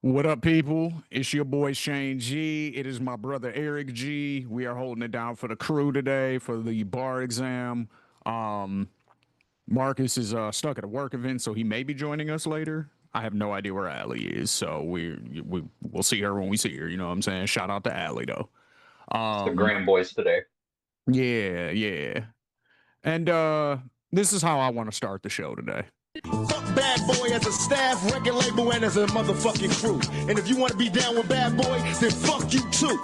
What up, people? It's your boy Shane G. It is my brother Eric G. We are holding it down for the crew today for the bar exam. Um, Marcus is stuck at a work event, so he may be joining us later. I have no idea where Allie is, so we'll see her when we see her. You know what I'm saying? Shout out to Allie though. It's the Um, Graham Boys today. yeah, yeah. And this is how I want to start the show today. Fuck Bad Boy as a staff, record label, and as a motherfucking crew. And if you want to be down with Bad Boy, then fuck you too.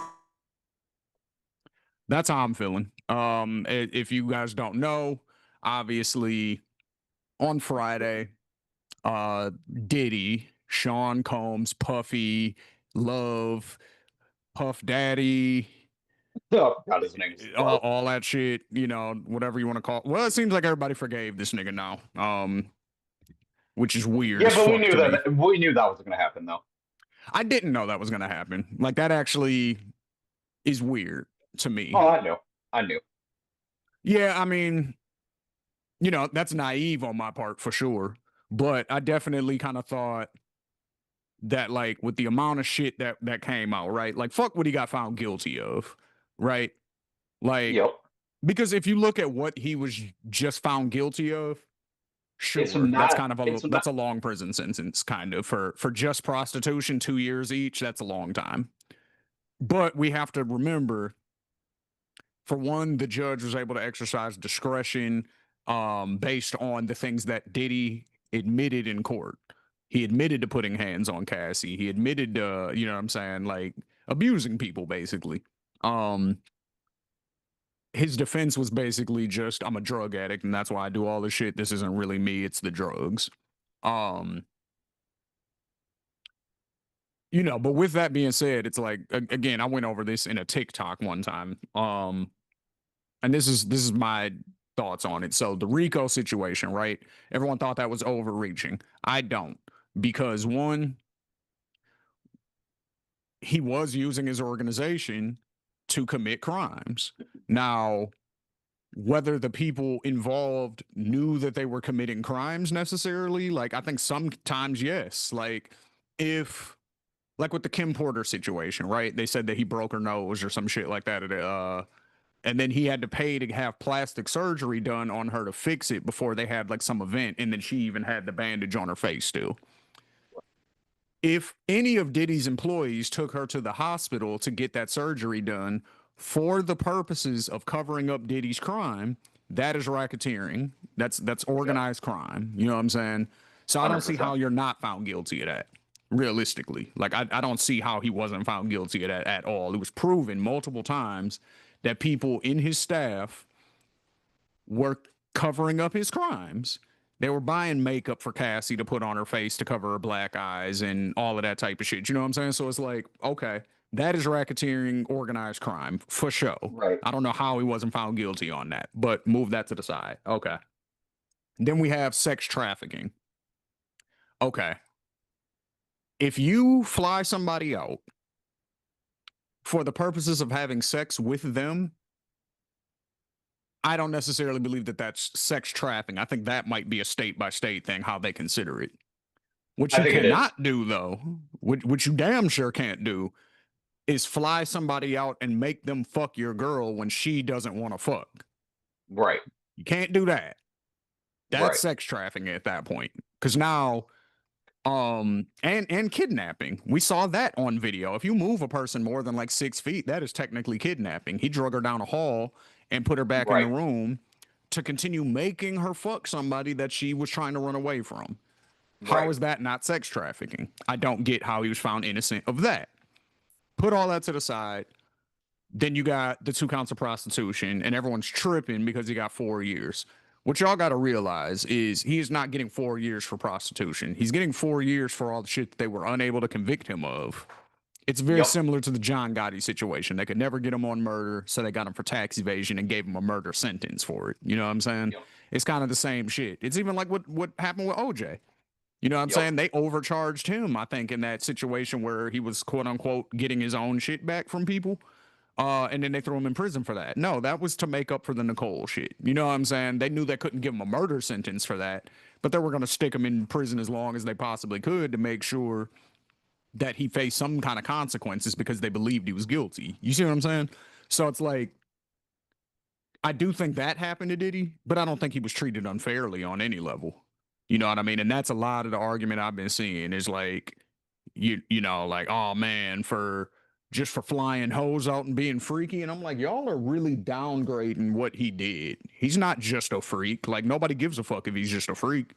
That's how I'm feeling. If you guys don't know, obviously on Friday, Diddy, Sean Combs, Puffy, Love, Puff Daddy, Oh God, his name is Love. all that shit, whatever you want to call it. Well, it seems like everybody forgave this nigga now. Which is weird Yeah, as but we fuck knew to me. that was going to happen though. I didn't know that was gonna happen. Like that actually is weird to me. Oh, I knew. Yeah, I mean, that's naive on my part for sure. But I definitely kind of thought that like with the amount of shit that came out, right? Like fuck what he got found guilty of, right? Like Yep. because if you look at what he was just found guilty of, It's sure, that's not. kind of It's that's not. a long prison sentence kind of for just prostitution, 2 years each, that's a long time. But we have to remember, for one, the judge was able to exercise discretion based on the things that Diddy admitted in court. He admitted to putting hands on Cassie. He admitted to, you know what I'm saying, like abusing people basically. Um his defense was basically just I'm a drug addict and that's why I do all this shit. This isn't really me, it's the drugs. Um but with that being said, it's like again, I went over this in a TikTok one time. And this is my thoughts on it. So the Rico situation, right? Everyone thought that was overreaching. I don't, because one, he was using his organization to commit crimes. Now, whether the people involved knew that they were committing crimes necessarily, like I think sometimes yes. Like if like with the Kim Porter situation, right? They said that he broke her nose or some shit like that at and then he had to pay to have plastic surgery done on her to fix it before they had like some event, and then she even had the bandage on her face still. If any of Diddy's employees took her to the hospital to get that surgery done for the purposes of covering up Diddy's crime, that is racketeering. That's Yep. organized crime. You know what I'm saying? So I don't see how 100%. you're not found guilty of that. Realistically, like I don't see how he wasn't found guilty of that at all. It was proven multiple times that people in his staff were covering up his crimes. They were buying makeup for Cassie to put on her face to cover her black eyes and all of that type of shit. You know what I'm saying? So it's like, okay, that is racketeering, organized crime for sure. Right. I don't know how he wasn't found guilty on that, but move that to the side. Okay. Then we have sex trafficking. Okay. If you fly somebody out for the purposes of having sex with them, I don't necessarily believe that that's sex trafficking. I think that might be a state by state thing, how they consider it. What I you think it is. cannot do, though, what you damn sure can't do, is fly somebody out and make them fuck your girl when she doesn't want to fuck. Right. You can't do that. That's Right. sex trafficking at that point. Because now, and kidnapping. We saw that on video. If you move a person more than like 6 feet, that is technically kidnapping. He drug her down a hall and put her back in the Right. room to continue making her fuck somebody that she was trying to run away from. How Right. is that not sex trafficking? I don't get how he was found innocent of that. Put all that to the side. Then you got the 2 counts of prostitution, and everyone's tripping because he got 4 years. What y'all got to realize is he is not getting 4 years for prostitution. He's getting 4 years for all the shit that they were unable to convict him of. It's very Yep. similar to the John Gotti situation. They could never get him on murder, so they got him for tax evasion and gave him a murder sentence for it. You know what I'm saying? Yep. It's kind of the same shit. It's even like what happened with OJ. You know what I'm Yep. saying? They overcharged him, I think, in that situation where he was quote unquote getting his own shit back from people. And then they threw him in prison for that. No, that was to make up for the Nicole shit. You know what I'm saying? They knew they couldn't give him a murder sentence for that, but they were going to stick him in prison as long as they possibly could to make sure that he faced some kind of consequences because they believed he was guilty. You see what I'm saying? So it's like, I do think that happened to Diddy, but I don't think he was treated unfairly on any level. You know what I mean? And that's a lot of the argument I've been seeing is like, you know, like, oh man, for just for flying hoes out and being freaky. And I'm like, y'all are really downgrading what he did. He's not just a freak. Like, nobody gives a fuck if he's just a freak.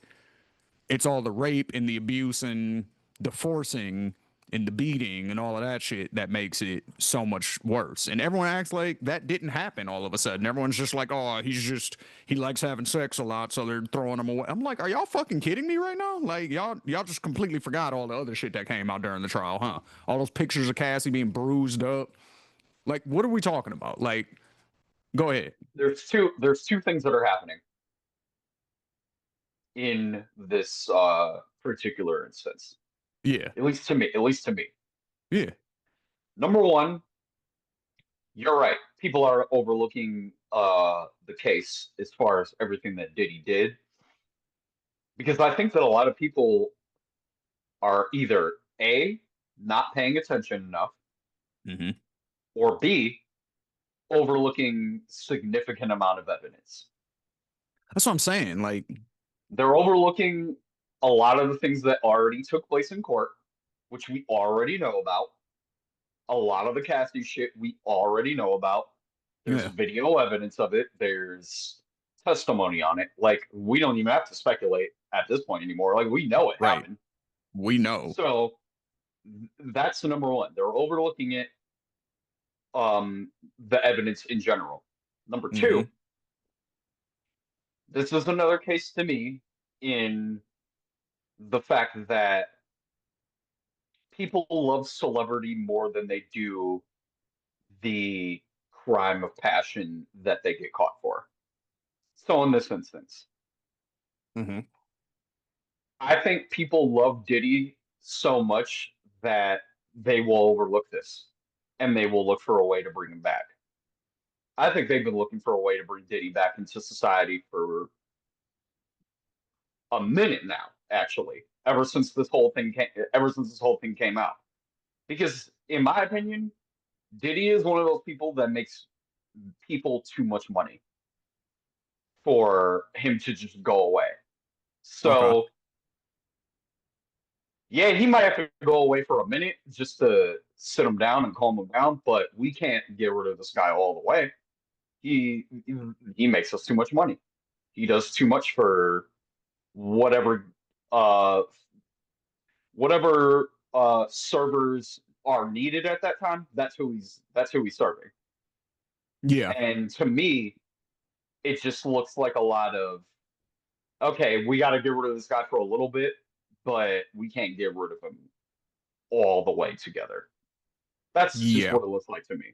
It's all the rape and the abuse and the forcing and the beating and all of that shit that makes it so much worse. And everyone acts like that didn't happen all of a sudden. Everyone's just like, oh, he likes having sex a lot, so they're throwing him away. I'm like, are y'all fucking kidding me right now? Like, y'all just completely forgot all the other shit that came out during the trial, huh? All those pictures of Cassie being bruised up. Like, what are we talking about? Like, go ahead. There's two things that are happening in this particular instance. Yeah. At least to me. Yeah. Number one, you're right. People are overlooking the case as far as everything that Diddy did. Because I think that a lot of people are either A, not paying attention enough, Mm-hmm. or B, overlooking significant amount of evidence. That's what I'm saying. Like, They're overlooking a lot of the things that already took place in court, which we already know about. A lot of the Cassie shit we already know about. There's yeah. video evidence of it. There's testimony on it. Like, we don't even have to speculate at this point anymore. Like, we know it Right. happened. We know. So that's the number one. They're overlooking it, the evidence in general. Number two, this is another case to me in the fact that people love celebrity more than they do the crime of passion that they get caught for. So in this instance, Mm-hmm. I think people love Diddy so much that they will overlook this and they will look for a way to bring him back. I think they've been looking for a way to bring Diddy back into society for a minute now, actually, ever since this whole thing came out. Because in my opinion, Diddy is one of those people that makes people too much money for him to just go away. Okay. So yeah, he might have to go away for a minute just to sit him down and calm him down, but we can't get rid of this guy all the way. He he makes us too much money. He does too much for whatever uh servers are needed at that time. That's who he's serving. Yeah. And to me, it just looks like a lot of, okay, we got to get rid of this guy for a little bit, but we can't get rid of him all the way together. That's just Yeah. what it looks like to me.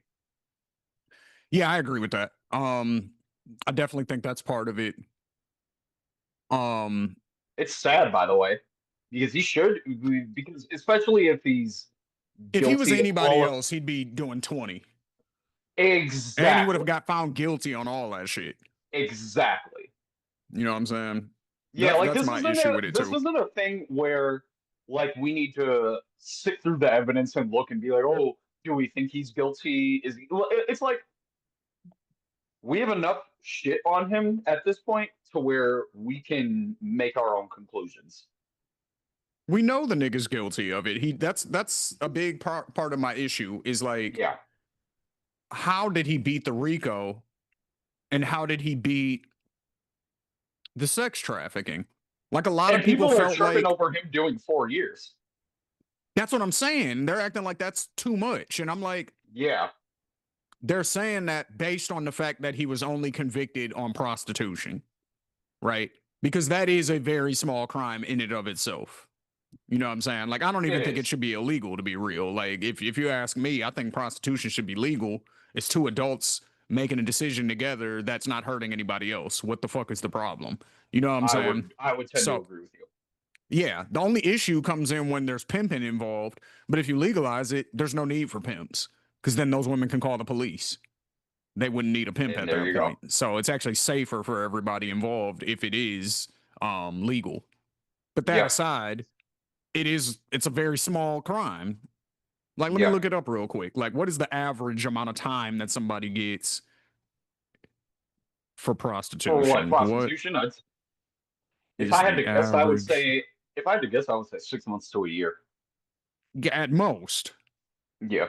Yeah, I agree with that. I definitely think that's part of it. It's sad, by the way, because he should, because especially if he's If he was guilty of anybody all of, else, he'd be doing 20. And he would have exactly, got found guilty on all that shit. exactly. You know what I'm saying? Yeah, like That's my issue with it this too. isn't a thing where like we need to sit through the evidence and look and be like, oh, do we think he's guilty? Is he? It's like we have enough shit on him at this point to where we can make our own conclusions. We know the nigga's guilty of it. That's a big part of my issue is like, Yeah, how did he beat the RICO and how did he beat the sex trafficking? Like, a lot and of people people are felt tripping like, over him doing 4 years. that's what I'm saying. They're acting like that's too much. And I'm like, Yeah, they're saying that based on the fact that he was only convicted on prostitution, right? Because that is a very small crime in and of itself. You know what I'm saying? Like, I don't even it think it is. should be illegal, to be real. Like, if you ask me, I think prostitution should be legal. It's two adults making a decision together that's not hurting anybody else. What the fuck is the problem? You know what I'm saying? I would tend to So, agree with you. yeah, the only issue comes in when there's pimping involved. But if you legalize it, there's no need for pimps because then those women can call the police. They wouldn't need a pimp And at there that you go. point. So it's actually safer for everybody involved if it is legal. But that Yeah. aside, it's a very small crime. Like, let me Yeah. look it up real quick. Like, what is the average amount of time that somebody gets for For what, prostitution? What prostitution? If is I had the to guess, I would average say if I had to guess, I would say 6 months to a year. at most? Yeah.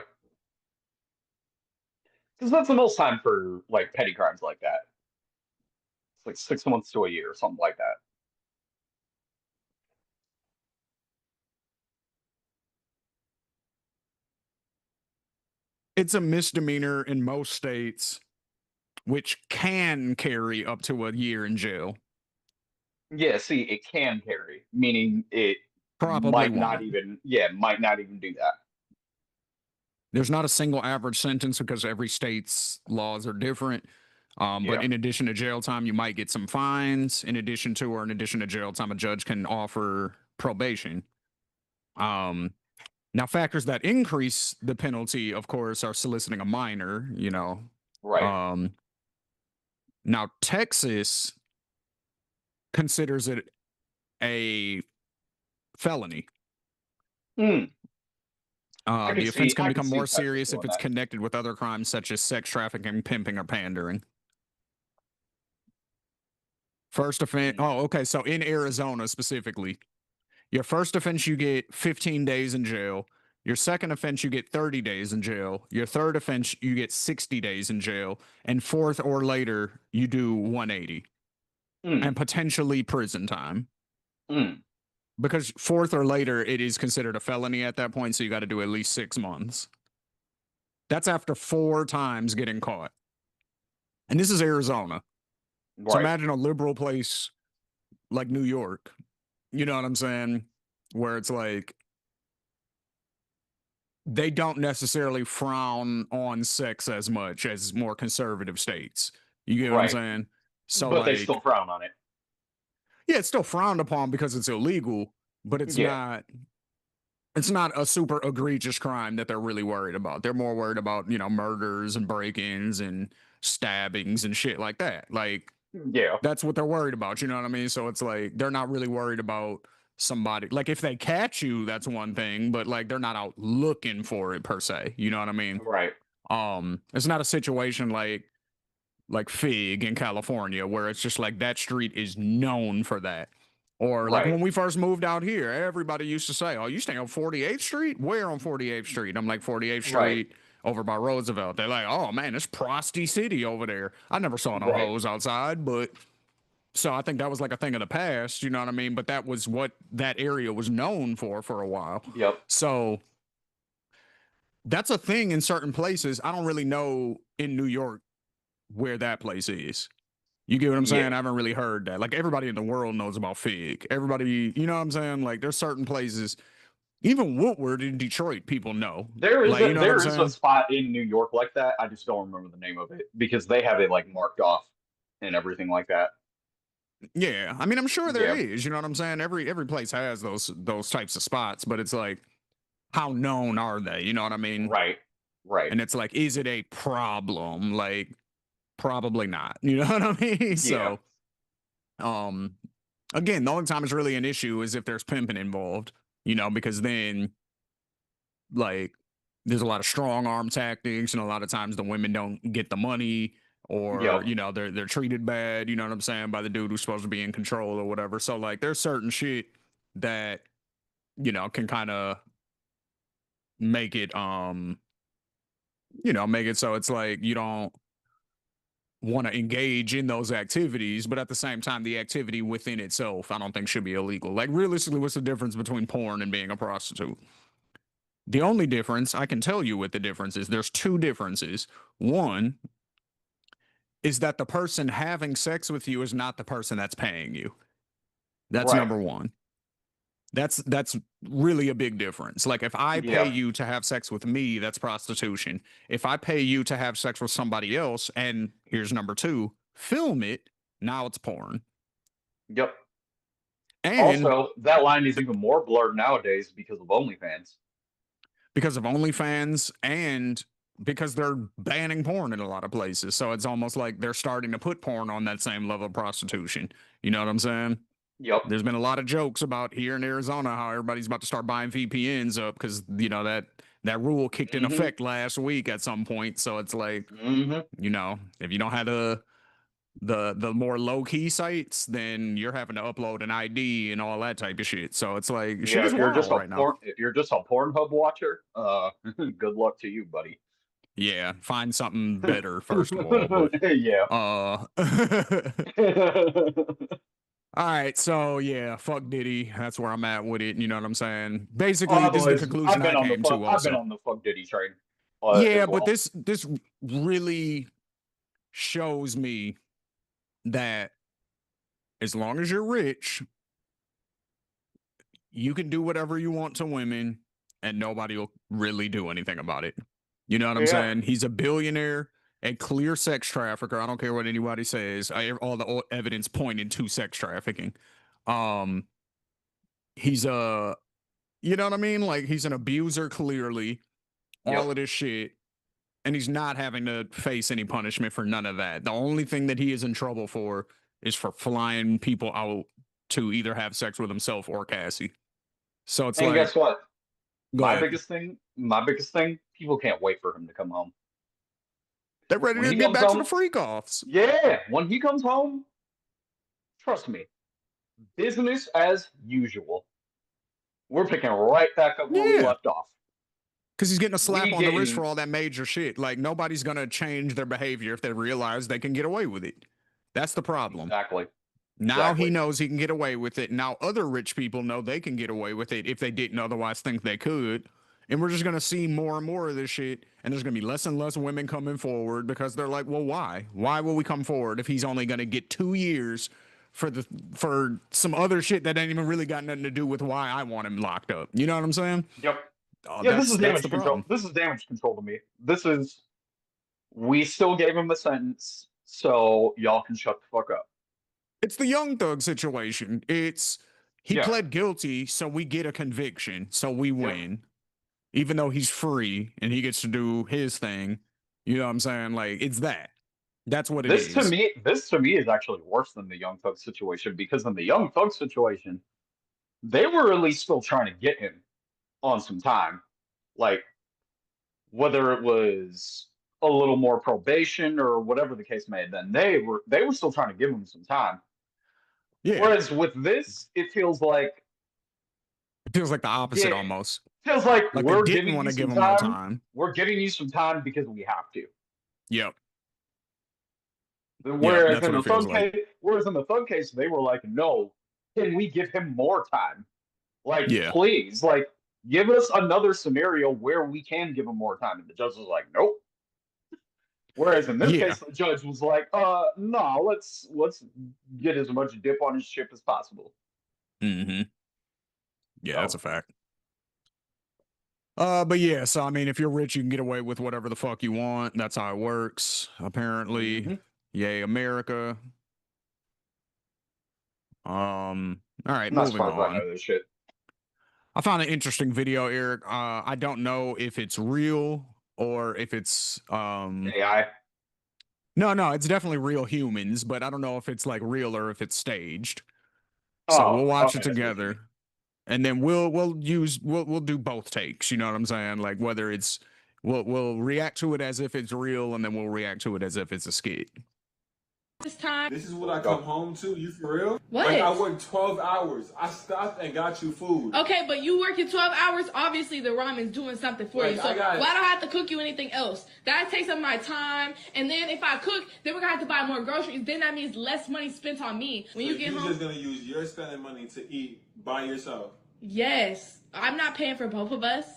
Because that's the most time for like petty crimes like that. It's like 6 months to a year, something like that. It's a misdemeanor in most states, which can carry up to a year in jail. Yeah, see, it can carry, meaning it Probably might not won't. even, yeah, might not even do that. There's not a single average sentence because every state's laws are different. But Yeah, in addition to jail time, you might get some fines. In addition to jail time, a judge can offer probation. Um, Now, factors that increase the penalty, of course, are soliciting a minor. right. Um, Now Texas considers it a felony. Hmm. The offense can I can become see more Texas serious if doing it's that. connected with other crimes such as sex trafficking, pimping, or pandering. First offense. Hmm. Oh, okay. So in Arizona specifically, your first offense, you get 15 days in jail. Your second offense, you get 30 days in jail. Your third offense, you get 60 days in jail. And fourth or later, you do 180 Hmm. and potentially prison time. Hmm. Because fourth or later, it is considered a felony at that point. So you got to do at least 6 months. That's after 4 times getting caught. And this is Arizona. So Right. imagine a liberal place like New York. You know what I'm saying? Where it's like they don't necessarily frown on sex as much as more conservative states. You get what I'm Right. saying? So But they still like, frown on it. yeah, it's still frowned upon because it's illegal, but Yeah. it's not a super egregious crime that they're really worried about. They're more worried about, murders and break-ins and stabbings and shit like that. Like Yeah. that's what they're worried about, you know what I mean? So it's like they're not really worried about somebody. Like if they catch you, that's one thing, but like they're not out looking for it per se. You know what I mean? Right. It's not a situation like Fig in California where it's just like that street is known for that. Or like Right. when we first moved out here, everybody used to say, "Oh, you stay on 48th Street? Where on 48th Street?" I'm like 48th Right. Street over by Roosevelt. They're like, "Oh man, it's Prosty City over there." I never saw no Right. hoes outside, but so I think that was like a thing of the past, you know what I mean? But that was what that area was known for a while. Yep. So that's a thing in certain places. I don't really know in New York where that place is. You get what I'm Yeah. saying? I haven't really heard that. Like everybody in the world knows about Fig. Everybody, you know what I'm saying? Like there's certain places, even Woodward in Detroit, people know. Like, you know what I'm There is a saying? spot in New York like that. I just don't remember the name of it because they have it like marked off and everything like that. Yeah. I mean, I'm sure there Yeah. is, you know what I'm saying? Every place has those types of spots, but it's like, how known are they? You know what I mean? Right. Right. And it's like, is it a problem? Like, probably not. You know what I mean? Yeah. So, um, again, the only time it's really an issue is if there's pimping involved, because then like there's a lot of strong arm tactics, and a lot of times the women don't get the money, or Yep. they're treated bad. You know what I'm saying, by the dude who's supposed to be in control or whatever. So like, there's certain shit that can kind of make it make it so it's like you don't want to engage in those activities, but at the same time, the activity within itself, I don't think should be illegal. Like realistically, what's the difference between porn and being a prostitute? The only difference I can tell you what the difference is, there's two differences. One is that the person having sex with you is not the person that's paying you. That's Right. number one. That's really a big difference. Like if I pay Yeah. you to have sex with me, that's prostitution. If I pay you to have sex with somebody else, and here's number two, film it, now it's porn. Yep. And Also, that line is even more blurred nowadays because of OnlyFans. because of OnlyFans, and because they're banning porn in a lot of places. So it's almost like they're starting to put porn on that same level of prostitution. You know what I'm saying? Yep. There's been a lot of jokes about here in Arizona how everybody's about to start buying VPNs up because that rule kicked in Mm-hmm. effect last week at some point. So it's like, Mm-hmm. if you don't have the more low key sites, then you're having to upload an ID and all that type of shit. So it's like shit Yeah, is wild right now. if you're just a Pornhub watcher, good luck to you, buddy. Yeah, find something better first of all. But Yeah. all right, so yeah, fuck Diddy. That's where I'm at with it. You know what I'm saying? Basically, Oh, this is the boys, conclusion I came to. I've been Also, on the fuck Diddy train yeah, as but well. this really shows me that as long as you're rich, you can do whatever you want to women, and nobody will really do anything about it. You know what I'm Yeah. saying? He's a billionaire, a clear sex trafficker. I don't care what anybody says. All the evidence pointed to sex trafficking. Um, he's a, you know what I mean? Like he's an abuser, clearly. Yep. All of this shit, and he's not having to face any punishment for none of that. The only thing that he is in trouble for is for flying people out to either have sex with himself or Cassie. So it's And like, guess what? go ahead. My biggest thing, people can't wait for him to come home. They're ready When to he get comes back to the home, freak offs. yeah, when he comes home, trust me, business as usual. We're picking right back up where we Yeah. left off. Because he's getting a slap We on the wrist getting for all that major shit. Like, nobody's going to change their behavior if they realize they can get away with it. That's the problem. exactly. Now he knows he can get away with it. Now other rich people know they can get away with it if they didn't otherwise think they could. And we're just going to see more and more of this shit. And there's going to be less and less women coming forward because they're like, well, why? Why will we come forward if he's only going to get 2 years for some other shit that ain't even really got nothing to do with why I want him locked up? You know what I'm saying? Yep. Yeah, this is that's damage the control. problem. This is damage control to me. We still gave him a sentence, so y'all can shut the fuck up. It's the Young Thug situation. He pled guilty, so we get a conviction, so we win. Even though he's free and he gets to do his thing. You know what I'm saying? Like, it's that. That's what it is. This to me is actually worse than the Young Thug situation, because in the Young Thug situation, they were at least still trying to get him on some time. Like, whether it was a little more probation or whatever the case may have been, they were still trying to give him some time. Yeah. Whereas with this, it feels like the opposite almost. Feels like we're they didn't want to give him more time. We're giving you some time because we have to. Yep. Whereas in the Thug case, they were like, no, can we give him more time? Like, please, like, give us another scenario where we can give him more time. And the judge was like, nope. Whereas in this case, the judge was like, no, let's get as much dip on his ship as possible. Mm-hmm. Yeah, that's a fact. But yeah, so I mean, if you're rich, you can get away with whatever the fuck you want. That's how it works, apparently. Yay, America. All right, moving on. I know this shit. I found an interesting video, Eric. I don't know if it's real or if it's AI. No, it's definitely real humans, but I don't know if it's like real or if it's staged. So we'll watch it together. And then we'll do both takes, you know what I'm saying? Like whether it's we'll react to it as if it's real, and then we'll react to it as if it's a skit. This is what I come home to? You for real? What? Like, I worked 12 hours. I stopped and got you food. Okay, but you working 12 hours, obviously the ramen's doing something for you. So why do I have to cook you anything else? That takes up my time. And then if I cook, then we're going to have to buy more groceries. Then that means less money spent on me. When you get home. You're just going to use your spending money to eat by yourself? Yes. I'm not paying for both of us.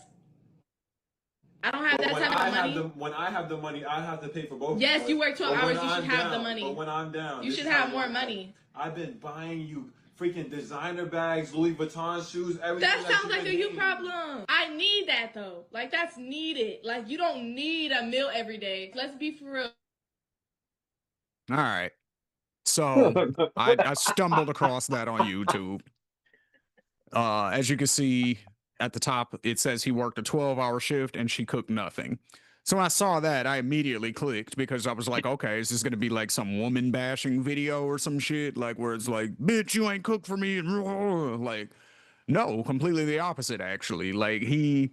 I don't have that type of money. When I have the money, I have to pay for both. Yes, you work 12 hours. You should have the money. But when I'm down, you should have more money. I've been buying you freaking designer bags, Louis Vuitton shoes, everything. That sounds like a you problem. I need that though. Like that's needed. Like you don't need a meal every day. Let's be for real. All right. So I stumbled across that on YouTube. As you can see at the top, it says he worked a 12-hour shift and she cooked nothing. So when I saw that, I immediately clicked because I was like, okay, is this gonna be like some woman bashing video or some shit? Like where it's like, bitch, you ain't cooked for me, and like, no, completely the opposite, actually. Like he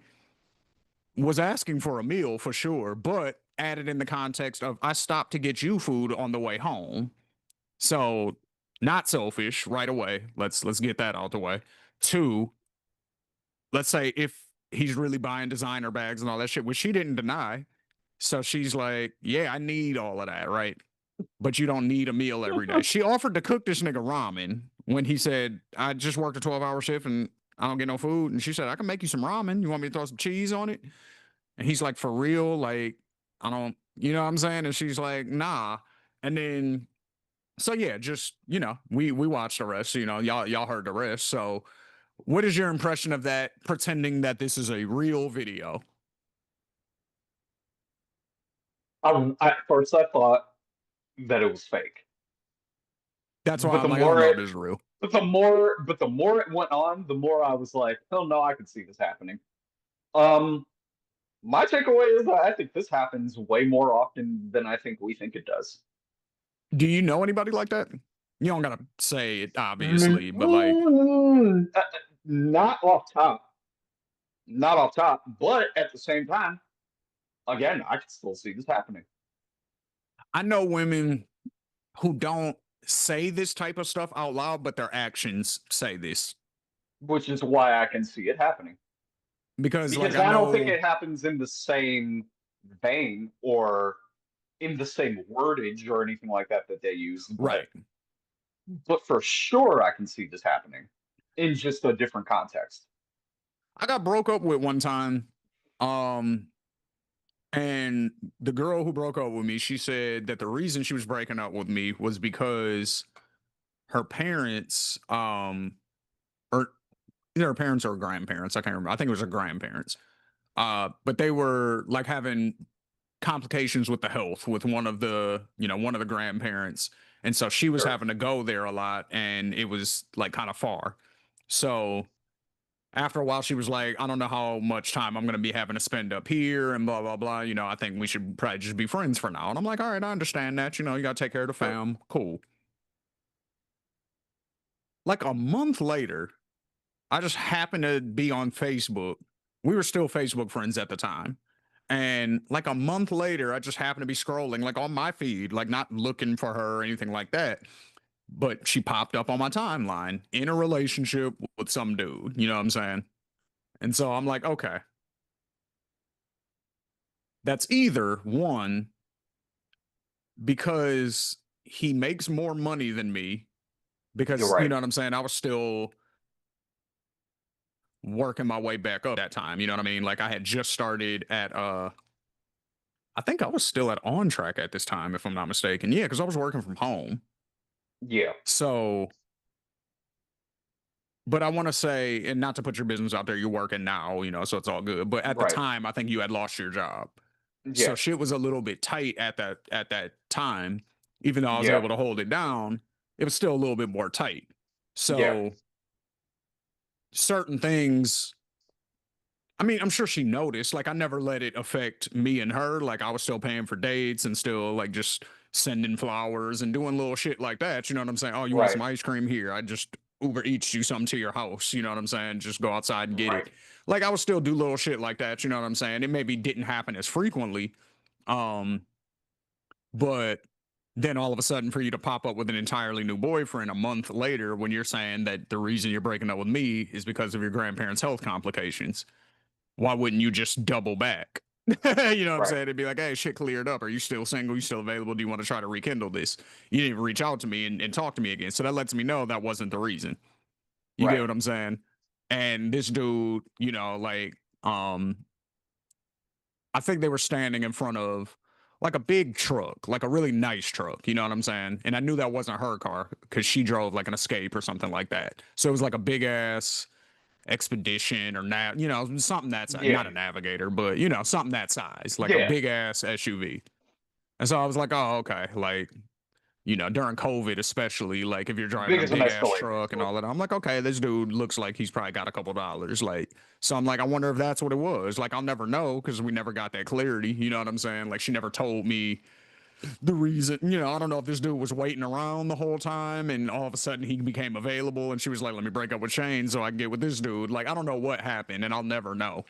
was asking for a meal for sure, but added in the context of I stopped to get you food on the way home. So not selfish right away. Let's get that out the way. Two, let's say if he's really buying designer bags and all that shit, which she didn't deny. So she's like, yeah, I need all of that, right? But you don't need a meal every day. She offered to cook this nigga ramen when he said, I just worked a 12-hour shift and I don't get no food. And she said, I can make you some ramen. You want me to throw some cheese on it? And he's like, for real? Like, I don't, you know what I'm saying? And she's like, nah. And then, so yeah, just, we watched the rest, y'all heard the rest. So what is your impression of that, pretending that this is a real video? At first, I thought that it was fake, That's why but I'm the like, I don't more know it, if this is real. but the more it went on, the more I was like, oh no, I can see this happening. Um, my takeaway is that I think this happens way more often than I think we think it does. Do you know anybody like that? You don't gotta say it, Mm, obviously, but like, not off top, not off top, but at the same time, again, I can still see this happening. I know women who don't say this type of stuff out loud, but their actions say this. Which is why I can see it happening. Because, like, Because I I don't think know, it happens in the same vein or in the same wordage or anything like that that they use. right. But for sure, I can see this happening in just a different context. I got broke up with one time. Um, and the girl who broke up with me, she said that the reason she was breaking up with me was because her parents, or either her parents or grandparents, I can't remember. I think it was her grandparents. But they were like having complications with the health with one of the grandparents. And so she was Sure. having to go there a lot and it was like kind of far. So after a while, she was like, I don't know how much time I'm going to be having to spend up here and blah, blah, blah. I think we should probably just be friends for now. And I'm like, all right, I understand that. You got to take care of the Sure. fam. Cool. Like a month later, I just happened to be on Facebook. We were still Facebook friends at the time. And like a month later, I just happened to be scrolling like on my feed, like not looking for her or anything like that. But she popped up on my timeline in a relationship with some dude. You know what I'm saying? And so I'm like, okay, that's either one, because he makes more money than me, You're because, you right. know what I'm saying? I was still working my way back up that time. You know what I mean? Like I had just started at, I think I was still at On Track at this time, if I'm not mistaken. Yeah, because I was working from home. Yeah. So, but I want to say, and not to put your business out there, you're working now, so it's all good. But at the Right. time, I think you had lost your job. So Yeah. shit was a little bit tight at that time. Even though I was Yeah. able to hold it down, it was still a little bit more tight. Yeah. So certain things, I mean, I'm sure she noticed. Like I never let it affect me and her. Like I was still paying for dates and still like just sending flowers and doing little shit like that. You know what I'm saying? Oh, you want Right. some ice cream? Here, I just Uber Eats you something to your house. You know what I'm saying? Just go outside and get Right. it. Like I would still do little shit like that. You know what I'm saying? It maybe didn't happen as frequently. Um, but then all of a sudden for you to pop up with an entirely new boyfriend a month later when you're saying that the reason you're breaking up with me is because of your grandparents' health complications, why wouldn't you just double back? You know what I'm Right. saying? It'd be like, hey, shit cleared up. Are you still single? You still available? Do you want to try to rekindle this? You didn't even reach out to me and talk to me again. So that lets me know that wasn't the reason. You get Right. what I'm saying? And this dude, I think they were standing in front of like a big truck, like a really nice truck. You know what I'm saying? And I knew that wasn't her car because she drove like an Escape or something like that. So it was like a big ass Expedition or something that's Yeah. not a Navigator, but something that size, like a Yeah. big ass SUV. And so I was like, oh, okay, like you know, during COVID, especially, like if you're driving Big a as an big ass escalator. truck and all that, I'm like, okay, this dude looks like he's probably got a couple dollars. Like, so I'm like, I wonder if that's what it was. Like, I'll never know because we never got that clarity. You know what I'm saying? Like, she never told me the reason. You know, I don't know if this dude was waiting around the whole time and all of a sudden he became available and she was like, let me break up with Shane so I can get with this dude. Like, I don't know what happened and I'll never know.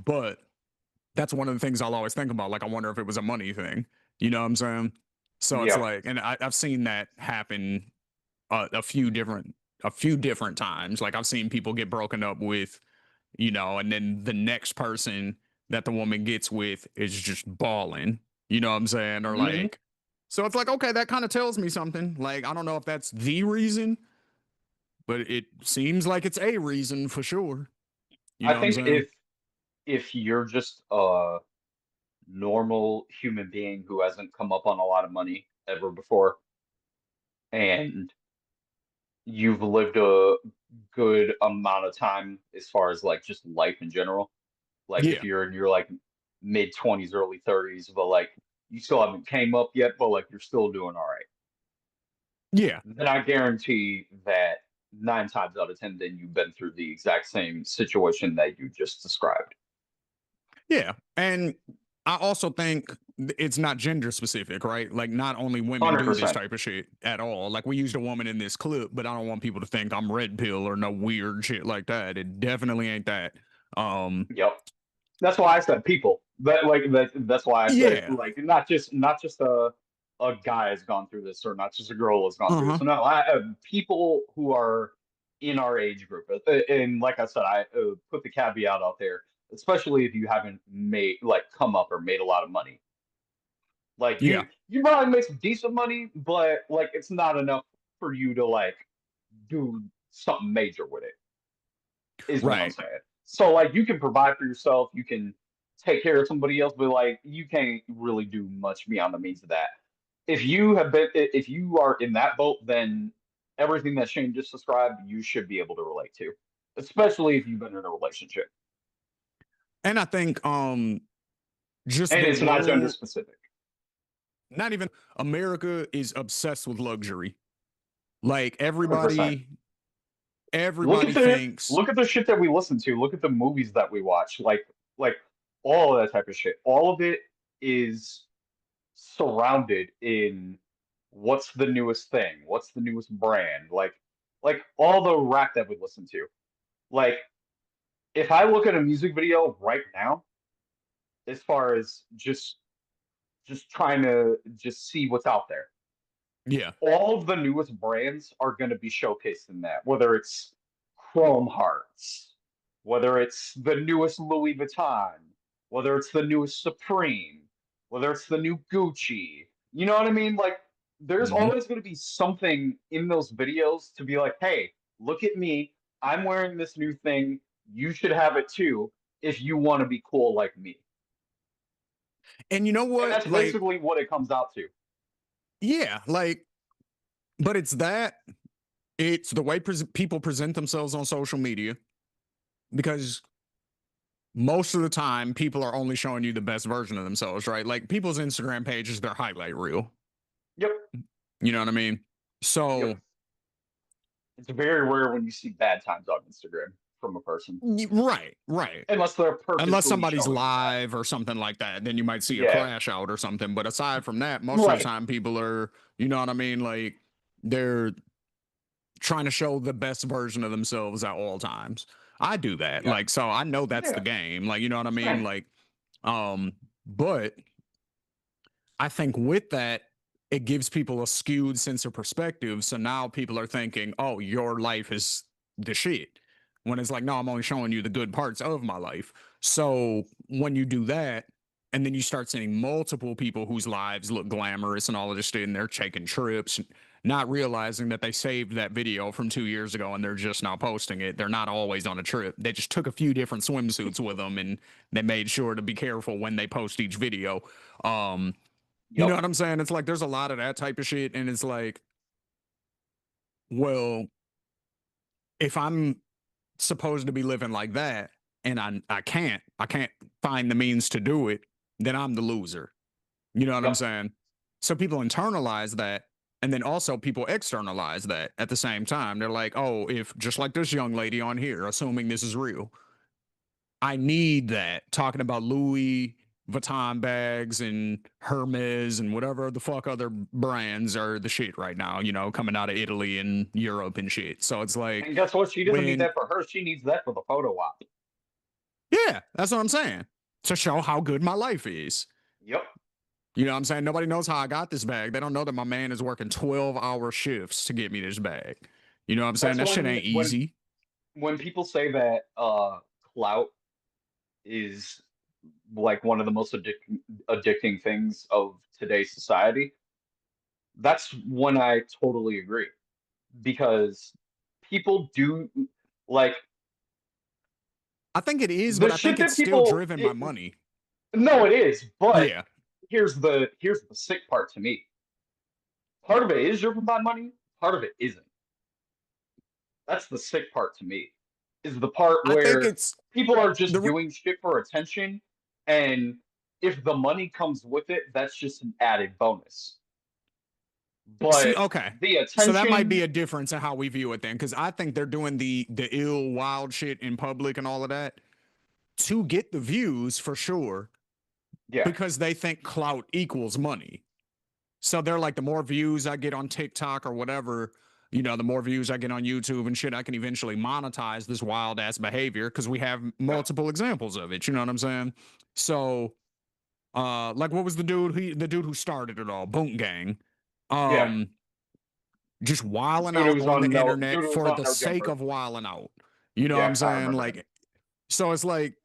But that's one of the things I'll always think about. Like, I wonder if it was a money thing. You know what I'm saying? So it's Yeah. like, and I've seen that happen a few different times. Like I've seen people get broken up with, you know, and then the next person that the woman gets with is just balling. You know what I'm saying? Or Mhm. like, so it's like, okay, that kind of tells me something. Like I don't know if that's the reason, but it seems like it's a reason for sure. You I know what I'm think saying? if you're just a normal human being who hasn't come up on a lot of money ever before, and you've lived a good amount of time as far as like just life in general, like if Yeah. you're in your like mid 20s, early 30s, but like you still haven't came up yet, but like you're still doing all right, Yeah. then I guarantee that 9 times out of 10, then you've been through the exact same situation that you just described. Yeah. And I also think it's not gender specific, right? Like not only women do this 100%. type of shit at all. Like we used a woman in this clip, but I don't want people to think I'm red pill or no weird shit like that. It definitely ain't that. Yep. That's why I said people. That's why I said Yeah. like not just a guy has gone through this or not just a girl has gone through this. Uh-huh. So no, people who are in our age group. And like I said, I put the caveat out there, especially if you haven't made like come up or made a lot of money. Like Yeah. you probably make some decent money, but like it's not enough for you to like do something major with it is what I'm Right. saying. So like you can provide for yourself, you can take care of somebody else, but like you can't really do much beyond the means of that. If you are in that boat, then everything that Shane just described, you should be able to relate to, especially if you've been in a relationship. And I think just And the it's not gender world, specific. not even America is obsessed with luxury. Like 100%. everybody thinks, Look at the shit that we listen to. Look at the movies that we watch. Like all of that type of shit. All of it is surrounded in what's the newest thing, what's the newest brand, like all the rap that we listen to. Like if I look at a music video right now, as far as just trying to just see what's out there, yeah. all of the newest brands are going to be showcased in that, whether it's Chrome Hearts, whether it's the newest Louis Vuitton, whether it's the newest Supreme, whether it's the new Gucci. You know what I mean? Like, there's Hmm. always going to be something in those videos to be like, hey, look at me. I'm wearing this new thing. You should have it too if you want to be cool like me. And you know And what? that's Like, basically what it comes out to. yeah, like, but it's that it's the way people present themselves on social media because most of the time people are only showing you the best version of themselves, right? Like people's Instagram page is their highlight reel. Yep. You know what I mean? Yep. So, It's very rare when you see bad times on Instagram from a person, right, right. unless they're Unless purposefully somebody's showing you that. live or something like that, then you might see a Yeah, crash out or something. But aside from that, most of the right. time people are, you know what I mean? Like they're trying to show the best version of themselves at all times. I do that. Yeah, Like, so I know that's the yeah. game. Like, you know what I mean? Same. Like, but I think with that, it gives people a skewed sense of perspective. So now people are thinking, oh, your life is the shit. When it's like, no, I'm only showing you the good parts of my life. So when you do that, and then you start seeing multiple people whose lives look glamorous and all of this shit, and they're taking trips, not realizing that they saved that video from 2 years ago and they're just now posting it. They're not always on a trip. They just took a few different swimsuits with them and they made sure to be careful when they post each video. Um, you know Yep. what I'm saying? It's like there's a lot of that type of shit. And it's like, well, if I'm supposed to be living like that and I can't find the means to do it, then I'm the loser. You know what I'm Yep. saying? So people internalize that And then also people externalize that at the same time. They're like, oh, if just like this young lady on here, assuming this is real, I need that. Talking about Louis Vuitton bags and Hermes and whatever the fuck other brands are the shit right now, coming out of Italy and Europe and shit. So it's like, And guess what? She doesn't need when, that for her. She needs that for the photo op. yeah, that's what I'm saying. To show how good my life is. Yep. You know what I'm saying? Nobody knows how I got this bag. They don't know that my man is working 12-hour shifts to get me this bag. You know what I'm saying? That's That shit ain't easy. when people say that clout is like one of the most addicting things of today's society, that's when I totally agree. Because people do like I think it is, the but I shit think it's that still people driven by money. no, it is, but Yeah. here's the sick part to me. Part of it is driven by money, part of it isn't. That's the sick part to me. Is the part I think where it's people are just the doing shit for attention, and if the money comes with it, that's just an added bonus. see, But okay. the So that might be attention, a difference in how we view it then, because I think they're doing the ill wild shit in public and all of that to get the views for sure, yeah, because they think clout equals money. So they're like, the more views I get on TikTok or whatever, the more views I get on YouTube and shit, I can eventually monetize this wild ass behavior because we have yep, multiple examples of it. You know what I'm saying? So, like, what was the dude who started it all? Boom Gang. yeah. Um, just wilding Dude, it out was on the on no, internet dude, it was for on the no sake jumper. of wilding out. You know what I'm Yeah, I saying? remember him. Like, so it's like,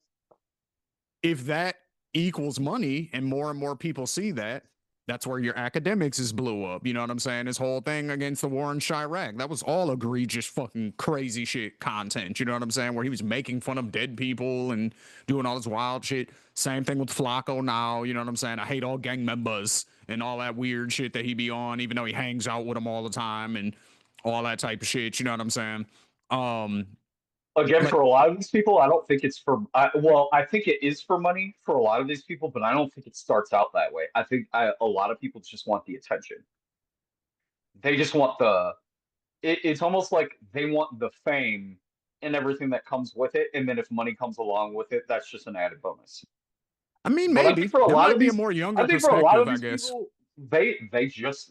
if that equals money and more people see that, that's where your academics is blew up. You know what I'm saying? This whole thing against the war in Chirac, that was all egregious fucking crazy shit content. You know what I'm saying? Where he was making fun of dead people and doing all this wild shit. Same thing with Flacco now. You know what I'm saying? I hate all gang members and all that weird shit that he be on, even though he hangs out with them all the time and all that type of shit. You know what I'm saying? Um, Again, like for a lot of these people, I don't think it's for. Well, I think it is for money for a lot of these people, but I don't think it starts out that way. I think a lot of people just want the attention. They just want the. It's almost like they want the fame and everything that comes with it, and then if money comes along with it, that's just an added bonus. I mean, But I think maybe for a that lot might of be a these, more I younger think for a lot of perspective, I these guess. people, they just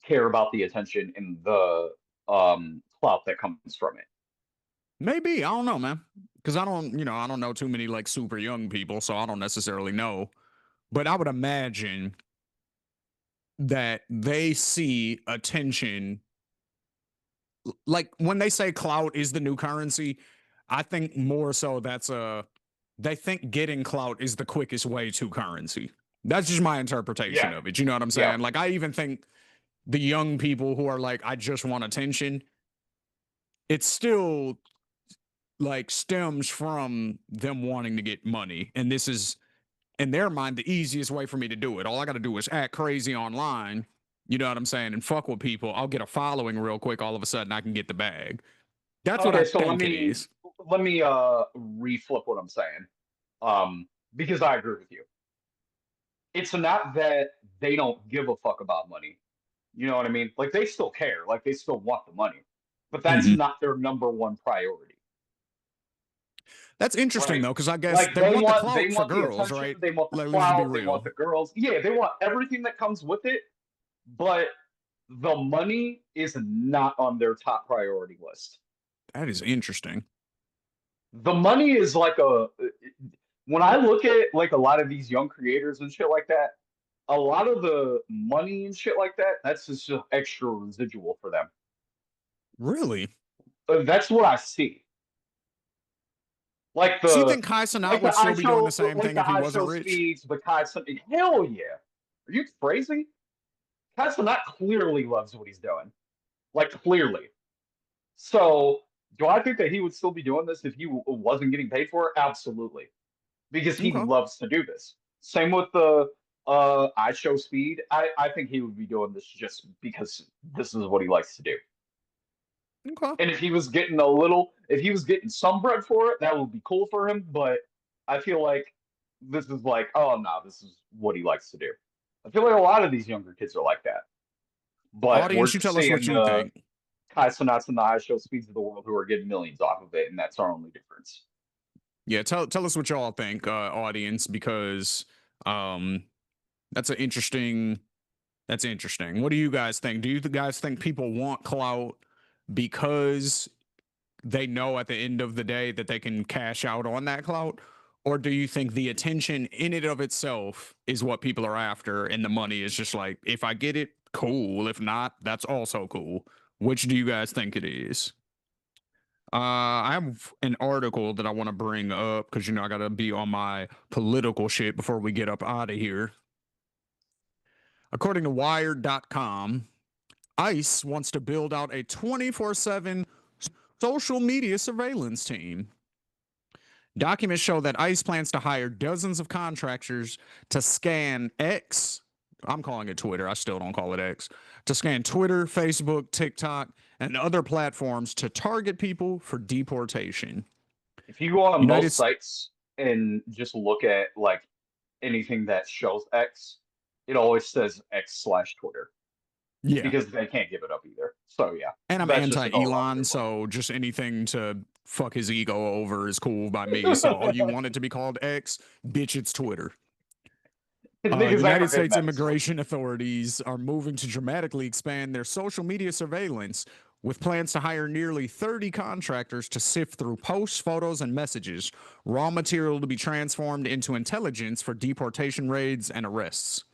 care about the attention and the clout that comes from it. Maybe, I don't know, man. Because I don't know too many like super young people, so I don't necessarily know. But I would imagine that they see attention, like when they say clout is the new currency, I think more so they think getting clout is the quickest way to currency. That's just my interpretation Yeah, of it. You know what I'm yeah. saying? Like, I even think the young people who are like, I just want attention, it's still like stems from them wanting to get money. And this is, in their mind, the easiest way for me to do it. All I got to do is act crazy online. You know what I'm saying? And fuck with people. I'll get a following real quick. All of a sudden, I can get the bag. That's what Okay, I so think it is. let me reflip what I'm saying. Because I agree with you. It's not that they don't give a fuck about money. You know what I mean? Like they still care, like they still want the money, but that's Mhm. not their number one priority, That's interesting right? though, because I guess Like they want the they clout for want the girls, attention, right? they want the Like, let's just be clout, they want real. the girls. Yeah, they want everything that comes with it, but the money is not on their top priority list. That is interesting. The money is like a when I look at like a lot of these young creators and shit like that, a lot of the money and shit like that, that's just extra residual for them. Really? That's what I see. Like So you the think Kai Cenat would still be doing the same like thing the if he I wasn't show rich? speeds, the Kai something. Hell yeah. Are you crazy? Kai Cenat clearly loves what he's doing. Like clearly. So do I think that he would still be doing this if he wasn't getting paid for it? Absolutely. Because he Okay. loves to do this. Same with the I show speed. I think he would be doing this just because this is what he likes to do. Okay. And if he was getting if he was getting some bread for it, that would be cool for him. But I feel like this is like, oh no, this is what he likes to do. I feel like a lot of these younger kids are like that. But we're Audience, you just tell us what seeing you the think. Kai Cenats and the I Show Speeds of the world who are getting millions off of it, and that's our only difference. Yeah, tell us what y'all think, audience, because that's an interesting. That's interesting. What do you guys think? Do you guys think people want clout because they know at the end of the day that they can cash out on that clout? Or do you think the attention in it of itself is what people are after and the money is just like, if I get it, cool. If not, that's also cool. Which do you guys think it is? I have an article that I want to bring up because, I got to be on my political shit before we get up out of here. According to Wired.com, ICE wants to build out a 24/7 social media surveillance team. Documents show that ICE plans to hire dozens of contractors to scan X. I'm calling it Twitter. I still don't call it X. To scan Twitter, Facebook, TikTok, and other platforms to target people for deportation. If you go on United most sites and just look at like anything that shows X, it always says X/Twitter. Yeah. Because they can't give it up either. So yeah. And I'm that's just an all-around anti-Elon, good so just anything to fuck his ego over is cool by me. So, oh, you want it to be called X? Bitch, it's Twitter. Niggas United aggregate States mess. immigration authorities are moving to dramatically expand their social media surveillance with plans to hire nearly 30 contractors to sift through posts, photos, and messages, raw material to be transformed into intelligence for deportation raids and arrests.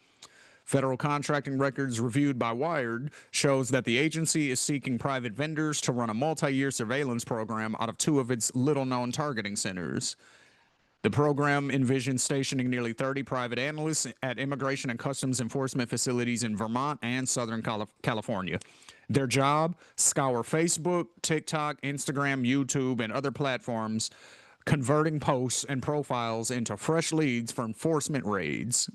Federal contracting records reviewed by Wired shows that the agency is seeking private vendors to run a multi-year surveillance program out of two of its little-known targeting centers. The program envisions stationing nearly 30 private analysts at immigration and customs enforcement facilities in Vermont and Southern California. Their job, scour Facebook, TikTok, Instagram, YouTube, and other platforms, converting posts and profiles into fresh leads for enforcement raids.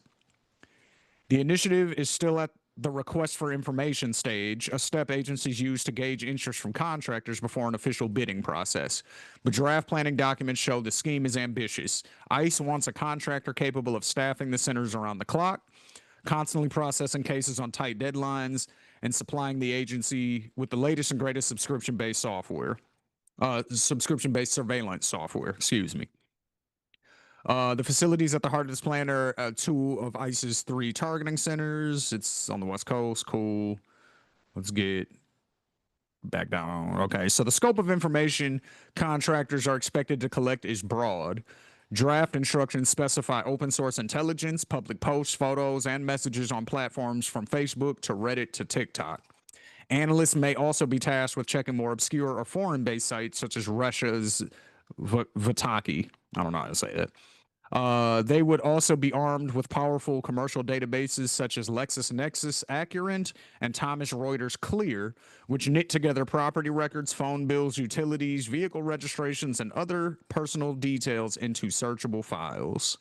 The initiative is still at the request for information stage, a step agencies use to gauge interest from contractors before an official bidding process. But draft planning documents show the scheme is ambitious. ICE wants a contractor capable of staffing the centers around the clock, constantly processing cases on tight deadlines, and supplying the agency with the latest and greatest subscription-based surveillance software, excuse me. The facilities at the heart of this plan are two of ICE's three targeting centers. It's on the West Coast. Cool. Let's get back down. Okay, so the scope of information contractors are expected to collect is broad. Draft instructions specify open source intelligence, public posts, photos, and messages on platforms from Facebook to Reddit to TikTok. Analysts may also be tasked with checking more obscure or foreign-based sites such as Russia's Vataki. I don't know how to say that. They would also be armed with powerful commercial databases such as LexisNexis Accurate and Thomson Reuters Clear, which knit together property records, phone bills, utilities, vehicle registrations, and other personal details into searchable files.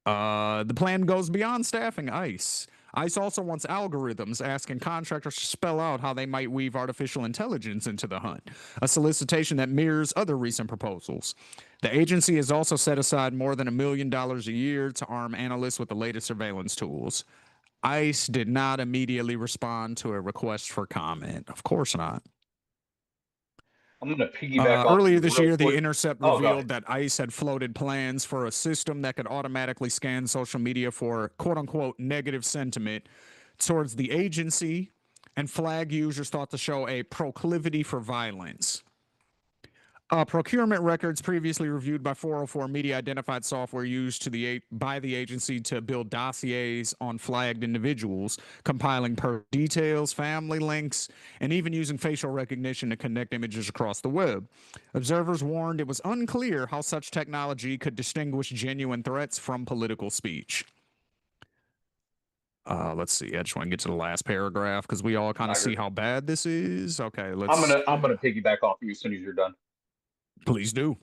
The plan goes beyond staffing ICE. ICE also wants algorithms asking contractors to spell out how they might weave artificial intelligence into the hunt, a solicitation that mirrors other recent proposals. The agency has also set aside more than $1 million a year to arm analysts with the latest surveillance tools. ICE did not immediately respond to a request for comment. Of course not. I'm going to piggyback off earlier you this real year, quick. The Intercept revealed that ICE had floated plans for a system that could automatically scan social media for quote-unquote negative sentiment towards the agency and flag users thought to show a proclivity for violence. Procurement records previously reviewed by 404 Media identified software used by the agency to build dossiers on flagged individuals, compiling details, family links, and even using facial recognition to connect images across the web. Observers warned it was unclear how such technology could distinguish genuine threats from political speech. Let's see. I just want to get to the last paragraph because we all kind of see how bad this is. Okay, let's. I'm gonna piggyback off you as soon as you're done. Please do.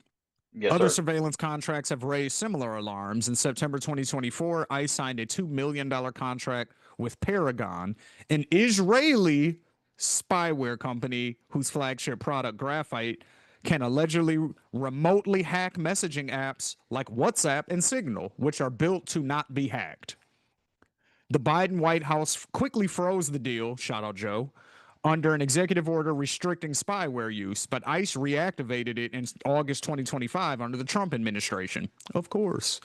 Yes, Other sir. surveillance contracts have raised similar alarms. In September 2024, ICE signed a $2 million contract with Paragon, an Israeli spyware company whose flagship product, Graphite, can allegedly remotely hack messaging apps like WhatsApp and Signal, which are built to not be hacked. The Biden White House quickly froze the deal, shout out Joe, under an executive order restricting spyware use, but ICE reactivated it in August 2025 under the Trump administration. Of course.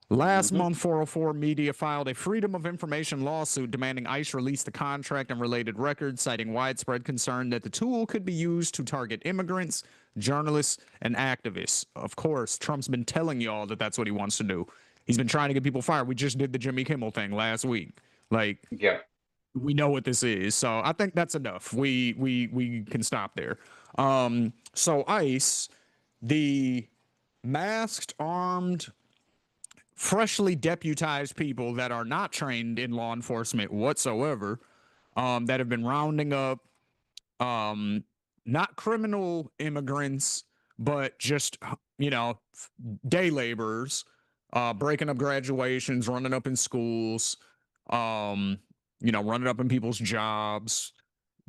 Last month, 404 Media filed a Freedom of Information lawsuit demanding ICE release the contract and related records, citing widespread concern that the tool could be used to target immigrants, journalists, and activists. Of course, Trump's been telling y'all that that's what he wants to do. He's been trying to get people fired. We just did the Jimmy Kimmel thing last week. Like, Yeah. we know what this is. So I think that's enough. We can stop there. So ICE, the masked, armed, freshly deputized people that are not trained in law enforcement whatsoever, that have been rounding up not criminal immigrants, but just, you know, day laborers, breaking up graduations, running up in schools, you know, running up in people's jobs,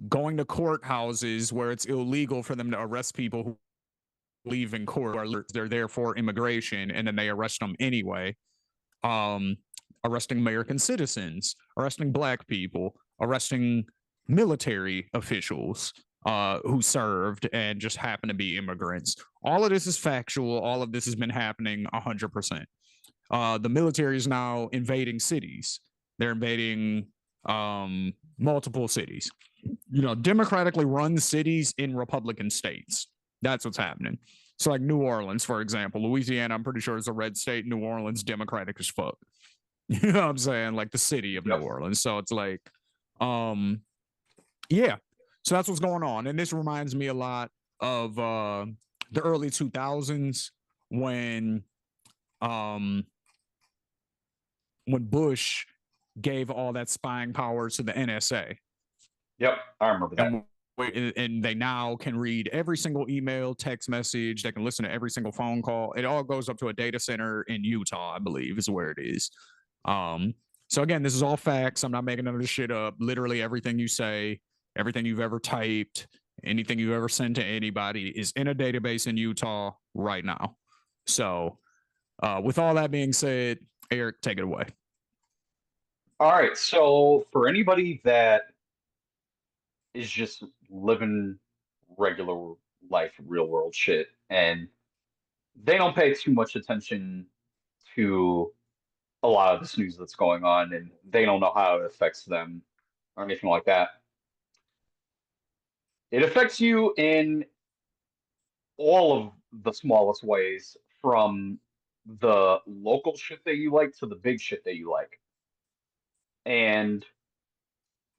going to courthouses where it's illegal for them to arrest people who leave in court, or they're there for immigration, and then they arrest them anyway. Arresting American citizens, arresting black people, arresting military officials who served and just happen to be immigrants. All of this is factual. All of this has been happening 100%. The military is now invading cities. They're invading multiple cities. You know, democratically run cities in Republican states. That's what's happening. So like New Orleans, for example, Louisiana, I'm pretty sure is a red state. New Orleans, Democratic as fuck. You know what I'm saying? Like the city of New Orleans. So it's like, yeah. So that's what's going on. And this reminds me a lot of the early 2000s when Bush gave all that spying power to the NSA. Yep, I remember that. And they now can read every single email, text message. They can listen to every single phone call. It all goes up to a data center in Utah, I believe, is where it is. So again, this is all facts. I'm not making none of this shit up. Literally everything you say, everything you've ever typed, anything you've ever sent to anybody is in a database in Utah right now. So with all that being said, Eric, take it away. All right. So for anybody that is just living regular life, real world shit, and they don't pay too much attention to a lot of this news that's going on, and they don't know how it affects them or anything like that. It affects you in all of the smallest ways, from the local shit that you like to the big shit that you like. And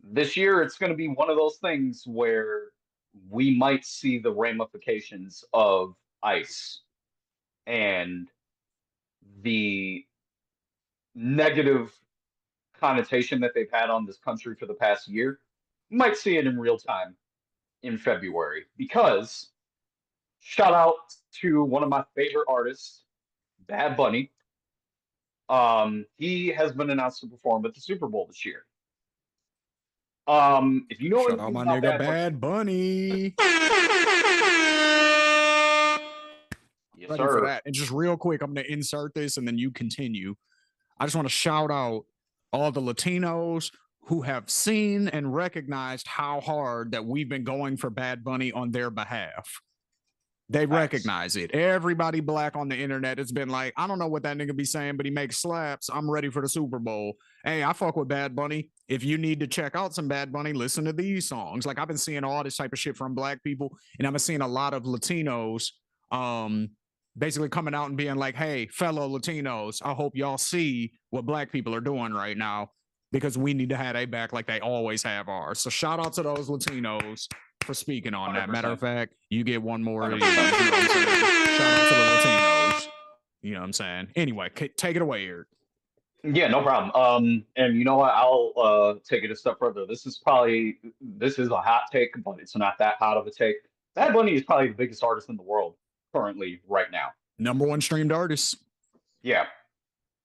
this year, it's going to be one of those things where we might see the ramifications of ICE and the negative connotation that they've had on this country for the past year. You might see it in real time in February, because shout out to one of my favorite artists, Bad Bunny. He has been announced to perform at the Super Bowl this year. If you know Shout out my nigga Bad Bunny. Yes, Ready sir. for that. And just real quick, I'm going to insert this and then you continue. I just want to shout out all the Latinos who have seen and recognized how hard that we've been going for Bad Bunny on their behalf. They recognize it. Everybody black on the internet has been like, I don't know what that nigga be saying, but he makes slaps. I'm ready for the Super Bowl. Hey, I fuck with Bad Bunny. If you need to check out some Bad Bunny, listen to these songs. Like, I've been seeing all this type of shit from black people, and I've been seeing a lot of Latinos basically coming out and being like, hey, fellow Latinos, I hope y'all see what black people are doing right now, because we need to have a back like they always have ours. So shout out to those Latinos for speaking on 100%. That. Matter of fact, you get one more of these. You know what I'm saying? Shout out to the Latinos. You know what I'm saying? Anyway, take it away, Eric. Yeah, no problem. And you know what? I'll take it a step further. This is a hot take, but it's not that hot of a take. Bad Bunny is probably the biggest artist in the world currently right now. #1 streamed artist. Yeah.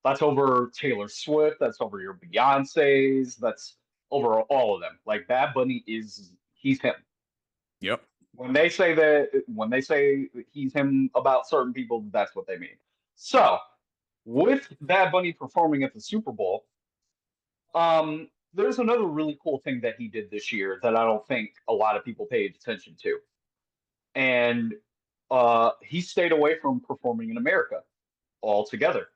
That's over Taylor Swift. That's over your Beyoncé's. That's over all of them. Like, Bad Bunny he's him. Yep. When they say he's him about certain people, that's what they mean. So, with Bad Bunny performing at the Super Bowl, There's another really cool thing that he did this year that I don't think a lot of people paid attention to. And he stayed away from performing in America altogether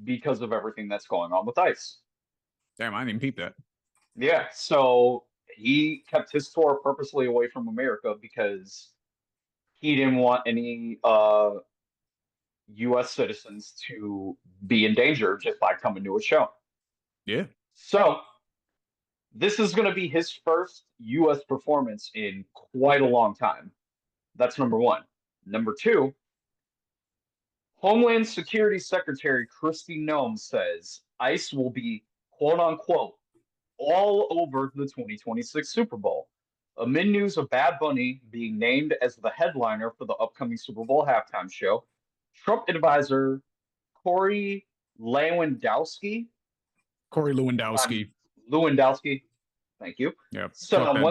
because of everything that's going on with ICE. Damn, I didn't even peep that. Yeah, so he kept his tour purposely away from America because he didn't want any US citizens to be in danger just by coming to a show. Yeah. So this is going to be his first US performance in quite a long time. That's number one. Number two, Homeland Security Secretary Kristi Noem says ICE will be, quote unquote, all over the 2026 Super Bowl. Amid news of Bad Bunny being named as the headliner for the upcoming Super Bowl halftime show, Trump advisor Corey Lewandowski, Lewandowski, thank you, Yeah. said on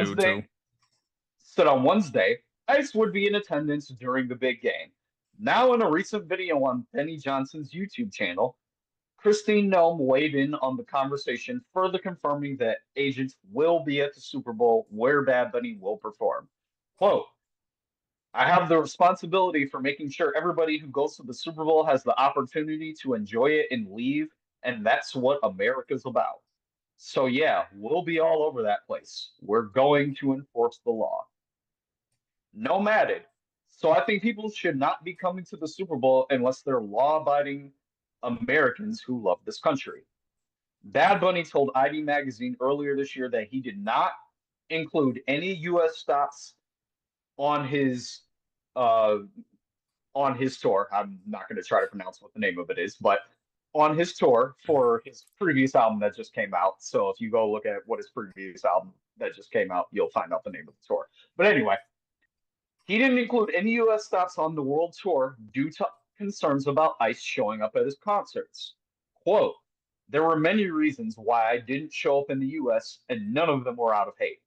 Wednesday, ICE would be in attendance during the big game. Now, in a recent video on Benny Johnson's YouTube channel, Kristi Noem weighed in on the conversation, further confirming that agents will be at the Super Bowl where Bad Bunny will perform. Quote, I have the responsibility for making sure everybody who goes to the Super Bowl has the opportunity to enjoy it and leave, and that's what America's about. So yeah, we'll be all over that place. We're going to enforce the law. Noem added, so I think people should not be coming to the Super Bowl unless they're law-abiding Americans who love this country. Bad Bunny told ID Magazine earlier this year that he did not include any U.S. stops on his tour. I'm not going to try to pronounce what the name of it is, but on his tour for his previous album that just came out. So if you go look at what his previous album that just came out, you'll find out the name of the tour. But anyway, he didn't include any U.S. stops on the world tour due to concerns about ICE showing up at his concerts. Quote, there were many reasons why I didn't show up in the US, and none of them were out of hate.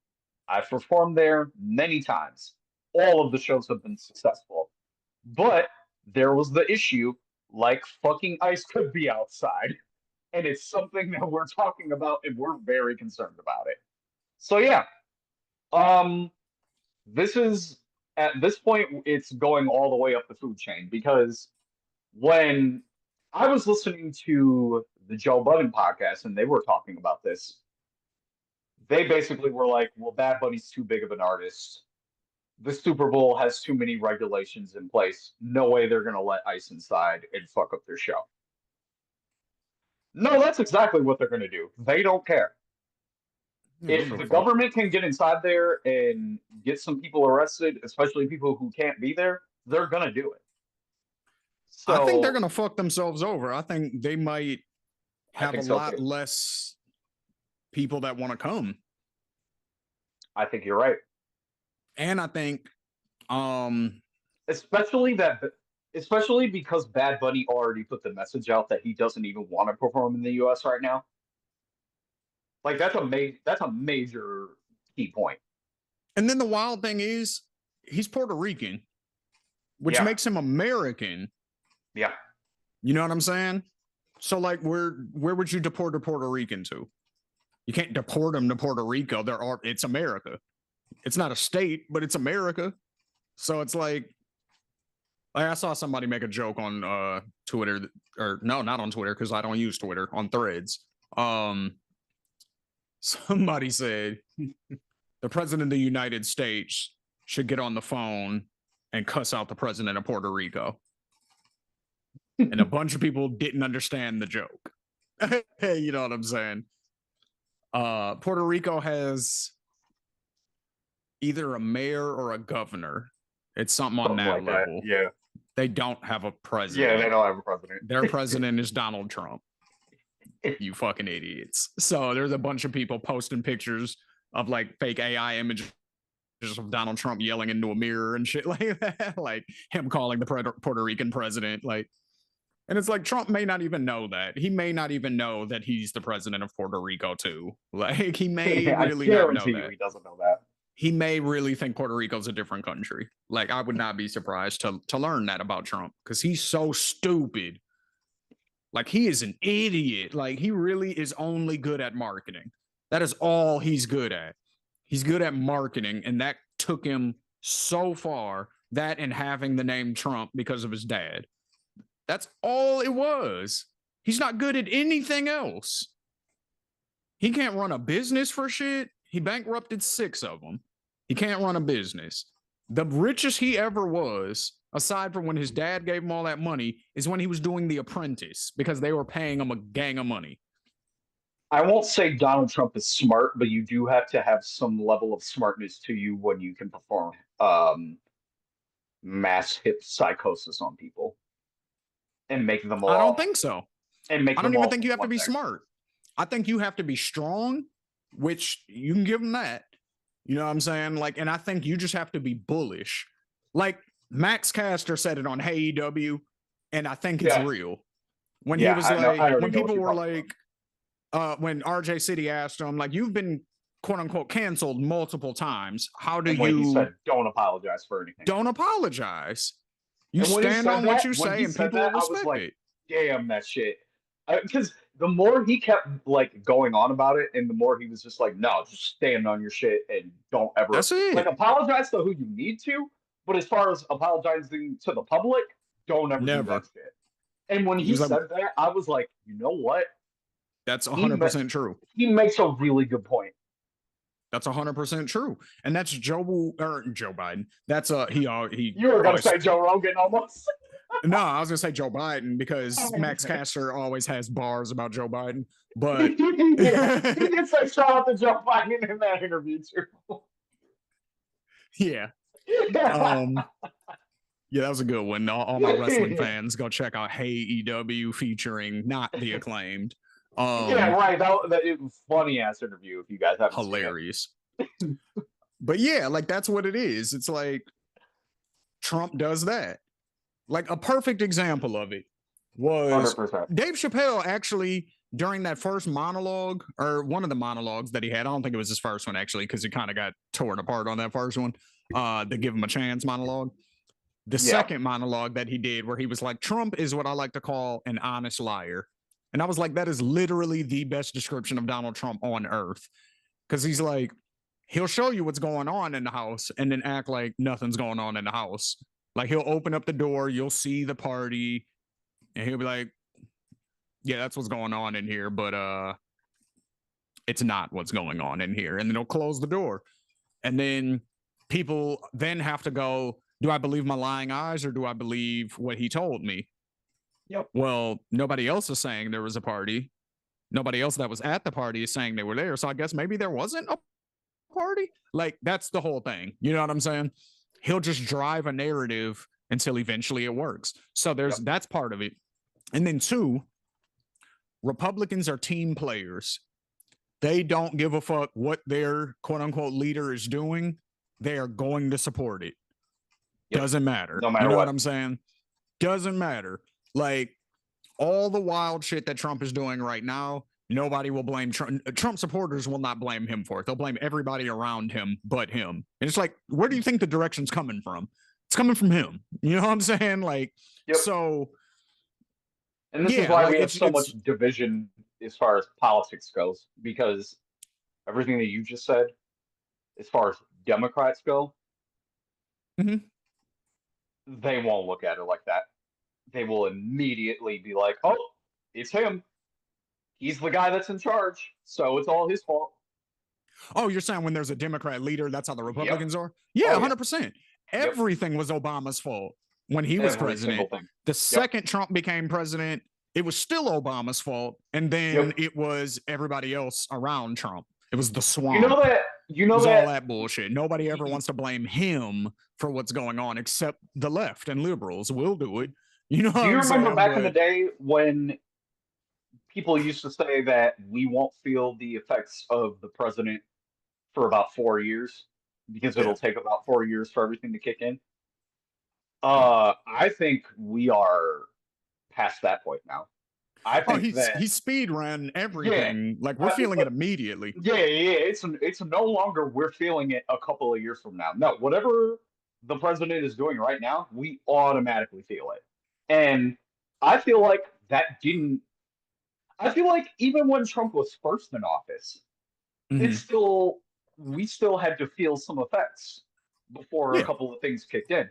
I've performed there many times. All of the shows have been successful. But there was the issue, like fucking ICE could be outside. And it's something that we're talking about, and we're very concerned about it. So yeah. This is at this point, it's going all the way up the food chain because when I was listening to the Joe Budden podcast and they were talking about this, they basically were like, well, Bad Bunny's too big of an artist. The Super Bowl has too many regulations in place. No way they're going to let ICE inside and fuck up their show. No, that's exactly what they're going to do. They don't care. If the government can get inside there and get some people arrested, especially people who can't be there, they're going to do it. So, I think they're going to fuck themselves over. I think they might have a lot less people that want to come. I think you're right. And I think especially because Bad Bunny already put the message out that he doesn't even want to perform in the US right now. Like that's a major key point. And then the wild thing is he's Puerto Rican, which makes him American. Yeah. You know what I'm saying? So like where would you deport a Puerto Rican to? You can't deport him to Puerto Rico. It's America. It's not a state, but it's America. So it's like I saw somebody make a joke on Twitter, or no, not on Twitter, because I don't use Twitter, on Threads. Somebody said the president of the United States should get on the phone and cuss out the president of Puerto Rico. And a bunch of people didn't understand the joke. You know what I'm saying? Puerto Rico has either a mayor or a governor. It's something on that like level. That. Yeah. They don't have a president. Yeah, they don't have a president. Their president is Donald Trump. You fucking idiots. So there's a bunch of people posting pictures of like fake AI images of Donald Trump yelling into a mirror and shit like that. Like him calling the Puerto Rican president. Like, and it's like Trump may not even know that. He may not even know that he's the president of Puerto Rico too. Like he may really not know that. He doesn't know that. He may really think Puerto Rico's a different country. Like I would not be surprised to learn that about Trump because he's so stupid. Like, he is an idiot. Like, he really is only good at marketing. That is all he's good at. He's good at marketing, and that took him so far. That and having the name Trump because of his dad. That's all it was. He's not good at anything else. He can't run a business for shit. He bankrupted 6 of them. He can't run a business. The richest he ever was, aside from when his dad gave him all that money, is when he was doing The Apprentice because they were paying him a gang of money. I won't say Donald Trump is smart, but you do have to have some level of smartness to you when you can perform mass hip psychosis on people and make them all. I don't think so. And make I them don't even all think you have to be one thing. smart. I think you have to be strong, which you can give them that. You know what I'm saying? Like, and I think you just have to be bullish. Like Max Caster said it on Hey EW, and I think it's real. When he was like, when people were like, when RJ City asked him, like, you've been quote unquote canceled multiple times. How do you? He said, don't apologize for anything. Don't apologize. You stand on what you say, and people will respect it. Damn that shit. Because the more he kept like going on about it, and the more he was just like, no, just stand on your shit and don't ever. That's it. Like, apologize to who you need to, but as far as apologizing to the public, don't ever do that shit. And when he said that, I was like, you know what? That's 100% true. He makes a really good point. That's 100% true, and that's Joe Biden. That's he. You were gonna say Joe Rogan almost. No, I was gonna say Joe Biden because Max Caster always has bars about Joe Biden. But he did say shout out to Joe Biden in that interview too. Yeah. Yeah, that was a good one. All my wrestling fans, go check out Hey EW featuring not the Acclaimed. Yeah, right. That it was funny ass interview if you guys haven't hilarious. But yeah, like that's what it is. It's like Trump does that. Like a perfect example of it was 100%. Dave Chappelle actually during that first monologue, or one of the monologues that he had. I don't think it was his first one actually, because he kind of got torn apart on that first one. The Give Him a Chance monologue. The second monologue that he did, where he was like, Trump is what I like to call an honest liar. And I was like, that is literally the best description of Donald Trump on earth. Because he's like, he'll show you what's going on in the house and then act like nothing's going on in the house. Like he'll open up the door, you'll see the party, and he'll be like, yeah, that's what's going on in here, but it's not what's going on in here. And then he'll close the door. And then people then have to go, do I believe my lying eyes or do I believe what he told me? Yep. Well, nobody else is saying there was a party. Nobody else that was at the party is saying they were there. So I guess maybe there wasn't a party. Like that's the whole thing. You know what I'm saying? He'll just drive a narrative until eventually it works. So that's part of it. And then 2, Republicans are team players. They don't give a fuck what their quote unquote leader is doing. They are going to support it. Doesn't matter. No matter you know what I'm saying? Doesn't matter. Like all the wild shit that Trump is doing right now, nobody will blame Trump. Trump supporters will not blame him for it. They'll blame everybody around him but him. And it's like, where do you think the direction's coming from? It's coming from him. You know what I'm saying? Like, so. And this is why we have so much division as far as politics goes, because everything that you just said, as far as Democrats go, they won't look at it like that. They will immediately be like, oh, it's him. He's the guy that's in charge, so it's all his fault. Oh, you're saying when there's a Democrat leader, that's how the Republicans are? Yeah, 100%. Everything was Obama's fault when he was president. The second Trump became president, it was still Obama's fault, and then it was everybody else around Trump. It was the swamp. You know all that that bullshit. Nobody ever wants to blame him for what's going on, except the left and liberals will do it. You know? Do you remember back in the day when people used to say that we won't feel the effects of the president for about 4 years because it'll take about 4 years for everything to kick in? I think we are past that point now. I think he speed ran everything. Like we're feeling it immediately. Yeah. It's no longer we're feeling it a couple of years from now. No, whatever the president is doing right now, we automatically feel it. And I feel like that didn't. I feel like even when Trump was first in office, it's Mhm. still we still had to feel some effects before a Yeah. couple of things kicked in.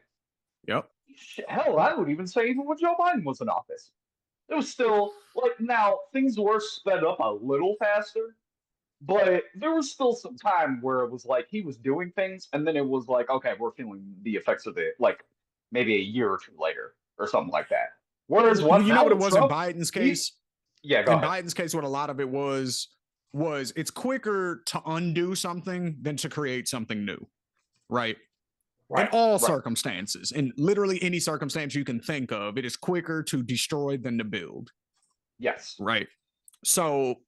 Yep. Hell, I would even say even when Joe Biden was in office, it was still like now things were sped up a little faster, but there was still some time where it was like he was doing things, and then it was like, okay, we're feeling the effects of it, like maybe a year or two later or something like that. Whereas Well, what you know now what it with was in Trump, Biden's he, case? yeah, go In ahead. Biden's case, what a lot of it was it's quicker to undo something than to create something new, right? In Right, all right, circumstances, in literally any circumstance you can think of, it is quicker to destroy than to build, yes, right? So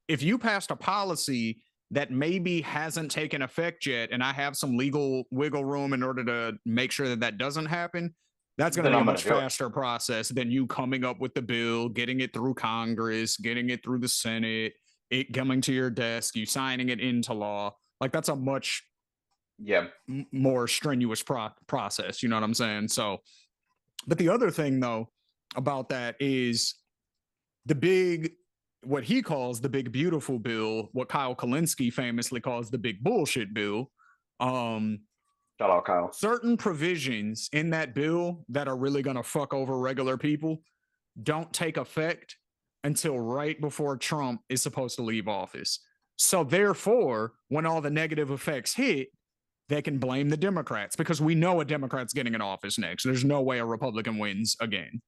if you passed a policy that maybe hasn't taken effect yet, and I have some legal wiggle room in order to make sure that that doesn't happen, that's going to then be a I'm gonna much do it. faster process than you coming up with the bill, getting it through Congress, getting it through the Senate, it coming to your desk, you signing it into law. Like that's a much Yeah, more strenuous process. You know what I'm saying? So, but the other thing though about that is the big, what he calls the big beautiful bill, what Kyle Kalinske famously calls the big bullshit bill. Um, shout out Kyle. Certain provisions in that bill that are really going to fuck over regular people don't take effect until right before Trump is supposed to leave office. So therefore, when all the negative effects hit, they can blame the Democrats because we know a Democrat's getting in office next. There's no way a Republican wins again.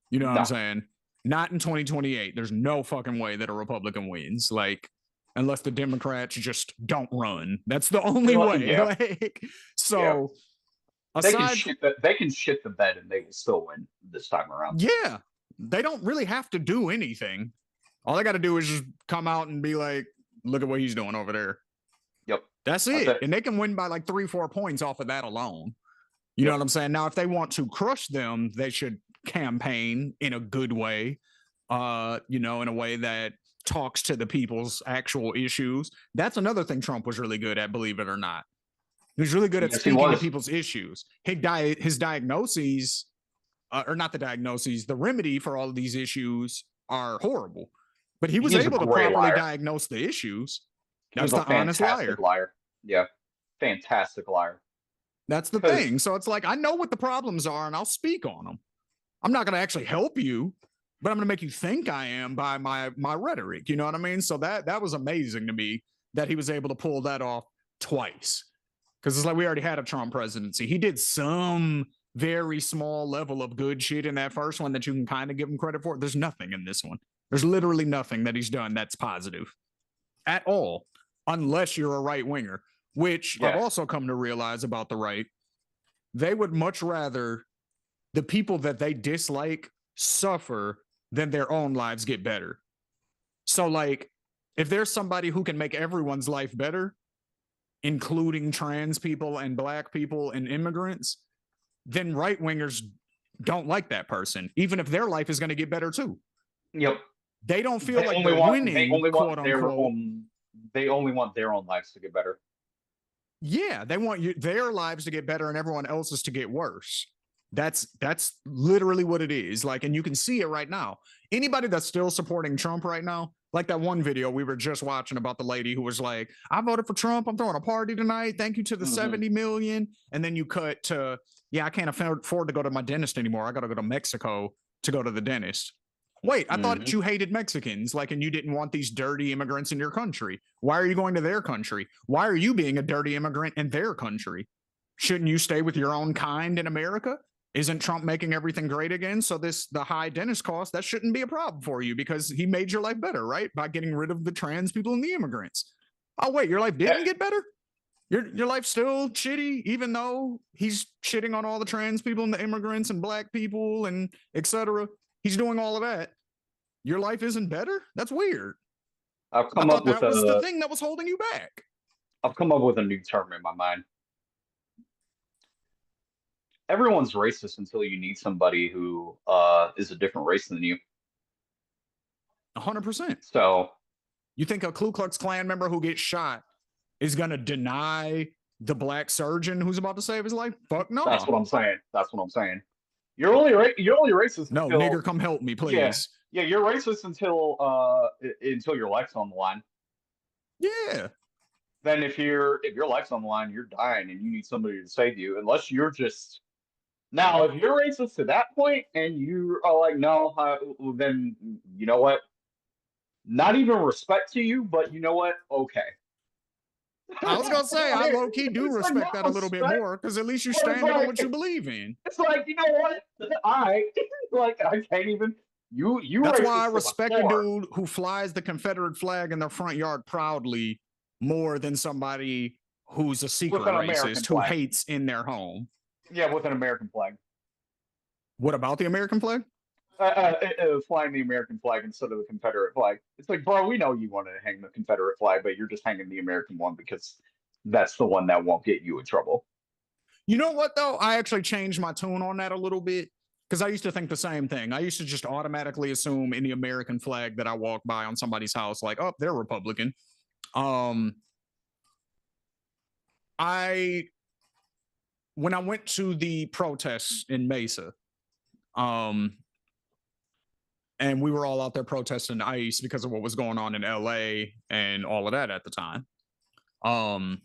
You know what I'm No, saying? Not in 2028. There's no fucking way that a Republican wins. Like, unless the Democrats just don't run. That's the only way. yeah, Like, yeah. so They can aside, shit the they can shit the bed and they will still win this time around. yeah, they don't really have to do anything. All they got to do is just come out and be like, look at what he's doing over there. Yep, That's that's it. it. And they can win by like 3-4 points off of that alone. You know Yep. what I'm saying? Now, if they want to crush them, they should campaign in a good way, in a way that talks to the people's actual issues. That's another thing Trump was really good at, believe it or not. He was really good at Yes, he speaking to was. people's issues. His diagnoses, or not the diagnoses, the remedy for all of these issues are horrible. But he was He's a able to great properly liar. diagnose the issues. He That's was a the honest liar. fantastic liar. Yeah, fantastic liar. That's the Because thing. So it's like, I know what the problems are and I'll speak on them. I'm not going to actually help you, but I'm going to make you think I am by my rhetoric. You know what I mean? So that was amazing to me that he was able to pull that off twice. Because it's like we already had a Trump presidency. He did some very small level of good shit in that first one that you can kind of give him credit for. There's nothing in this one. There's literally nothing that he's done that's positive at all, unless you're a right winger, which I've yeah, also come to realize about the right. They would much rather the people that they dislike suffer than their own lives get better. So, like, if there's somebody who can make everyone's life better, including trans people and black people and immigrants, then right wingers don't like that person, even if their life is going to get better too. yep. They don't feel They like only they're want they winning, only quote want their unquote. own they only want their own lives to get better. Yeah, they want their lives to get better and everyone else's to get worse. That's literally what it is. Like, and you can see it right now. Anybody that's still supporting Trump right now, like that one video we were just watching about the lady who was like, I voted for Trump. I'm throwing a party tonight. Thank you to the 70 million. And then you cut to, yeah, I can't afford to go to my dentist anymore. I got to go to Mexico to go to the dentist. Wait, I thought you hated Mexicans, like, and you didn't want these dirty immigrants in your country. Why are you going to their country? Why are you being a dirty immigrant in their country? Shouldn't you stay with your own kind in America? Isn't Trump making everything great again? So the high dentist cost, that shouldn't be a problem for you because he made your life better, right? By getting rid of the trans people and the immigrants. Oh, wait, your life didn't get better? Your life's still shitty, even though he's shitting on all the trans people and the immigrants and black people and etc. He's doing all of that. Your life isn't better? That's weird. I've I come thought up with that was the a thing that was holding you back. I've come up with a new term in my mind. Everyone's racist until you need somebody who is a different race than you. 100%. So You think a Ku Klux Klan member who gets shot is going to deny the black surgeon who's about to save his life? Fuck no. that's what I'm saying. That's what I'm saying. You're only racist No, until nigger, come help me, yeah, please. yeah. You're racist until your life's on the line. Yeah. Then if your life's on the line, you're dying and you need somebody to save you. Unless you're just now, if you're racist to that point and you are like, no, then you know what? Not even respect to you, but you know what? Okay. I was gonna say I low key do It's like respect not that a little bit respect, more because at least you're but standing on what you believe in. it's like you know what? I like I can't even you That's why I racist to the respect a core. dude who flies the Confederate flag in their front yard proudly more than somebody who's a secret With an American racist who flag. hates in their home. Yeah, with an American flag. What about the American flag? Flying the American flag instead of the Confederate flag. It's like, bro, we know you want to hang the Confederate flag, but you're just hanging the American one because that's the one that won't get you in trouble. You know what though? I actually changed my tune on that a little bit because I used to think the same thing. I used to just automatically assume any American flag that I walk by on somebody's house, like, oh, they're Republican. When I went to the protests in Mesa, and we were all out there protesting ICE because of what was going on in LA and all of that at the time. And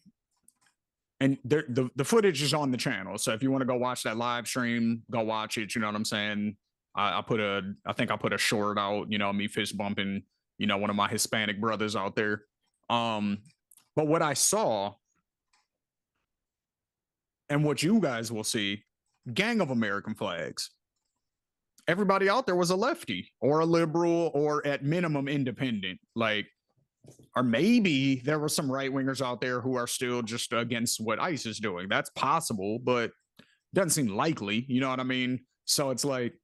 the footage is on the channel, so if you want to go watch that live stream, go watch it. You know what I'm saying? I think I put a short out. You know, me fist bumping. You know, one of my Hispanic brothers out there. But what I saw, and what you guys will see, gang of American flags. Everybody out there was a lefty or a liberal or at minimum independent. Like, or maybe there were some right wingers out there who are still just against what ICE is doing. That's possible, but doesn't seem likely. You know what I mean? So it's like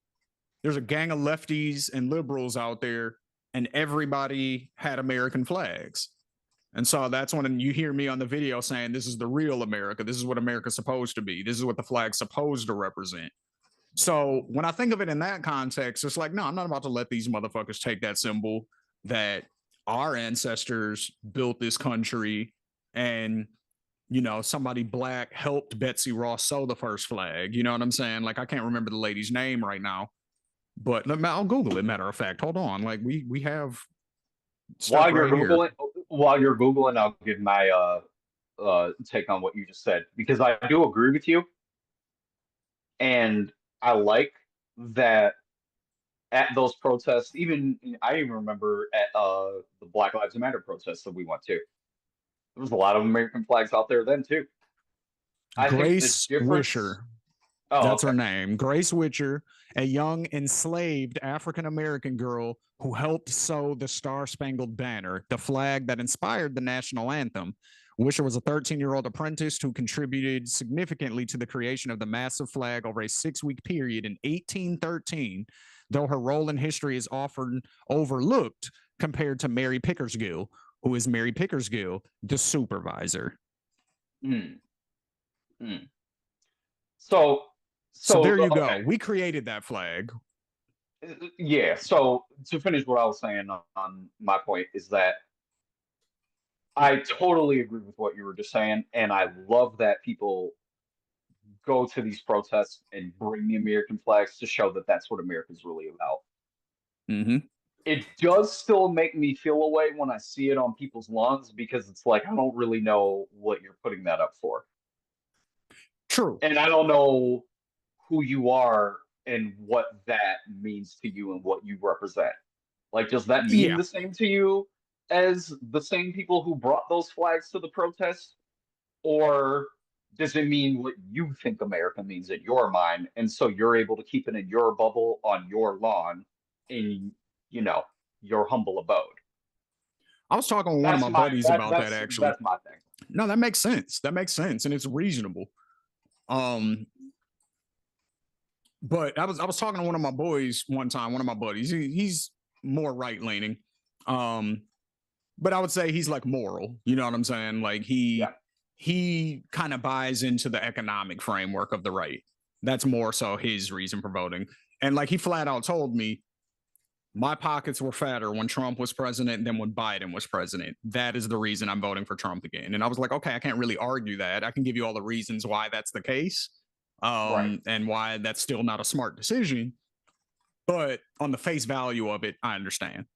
there's a gang of lefties and liberals out there, and everybody had American flags. And so that's when you hear me on the video saying, this is the real America. This is what America's supposed to be. This is what the flag's supposed to represent. So when I think of it in that context, it's like, no, I'm not about to let these motherfuckers take that symbol that our ancestors built this country and, you know, somebody black helped Betsy Ross sew the first flag. You know what I'm saying? Like, I can't remember the lady's name right now, but I'll Google it. Matter of fact, hold on. Like we have While you're right Googling, I'll give my take on what you just said because I do agree with you. And I like that at those protests, I even remember at the Black Lives Matter protests that we went to. There was a lot of American flags out there then too. I Grace think the difference. Wisher. Oh, That's okay. her name. Grace Witcher, a young enslaved African American girl who helped sew the Star Spangled Banner, the flag that inspired the national anthem. Wisher was a 13-year-old apprentice who contributed significantly to the creation of the massive flag over a 6-week period in 1813, though her role in history is often overlooked compared to Mary Pickersgill, who is Mary Pickersgill, the supervisor. Mm. Mm. So there you okay. go. We created that flag. Yeah. So to finish what I was saying on my point is that I totally agree with what you were just saying, and I love that people go to these protests and bring the American flags to show that that's what America's really about. Mm-hmm. It does still make me feel a way when I see it on people's lawns because it's like I don't really know what you're putting that up for. True. And I don't know who you are and what that means to you and what you represent. Like, does that mean the same to you as the same people who brought those flags to the protest? Or does it mean what you think America means in your mind? And so you're able to keep it in your bubble on your lawn in, you know, your humble abode. I was talking with one of my buddies about that actually. That's my thing. No, that makes sense. That makes sense. And it's reasonable. But I was talking to one of my boys one time, one of my buddies. He's more right leaning. But I would say he's like moral. You know what I'm saying? Like he kind of buys into the economic framework of the right. That's more so his reason for voting. And like he flat out told me, my pockets were fatter when Trump was president than when Biden was president. That is the reason I'm voting for Trump again. And I was like, okay, I can't really argue that. I can give you all the reasons why that's the case. and why that's still not a smart decision. But on the face value of it, I understand.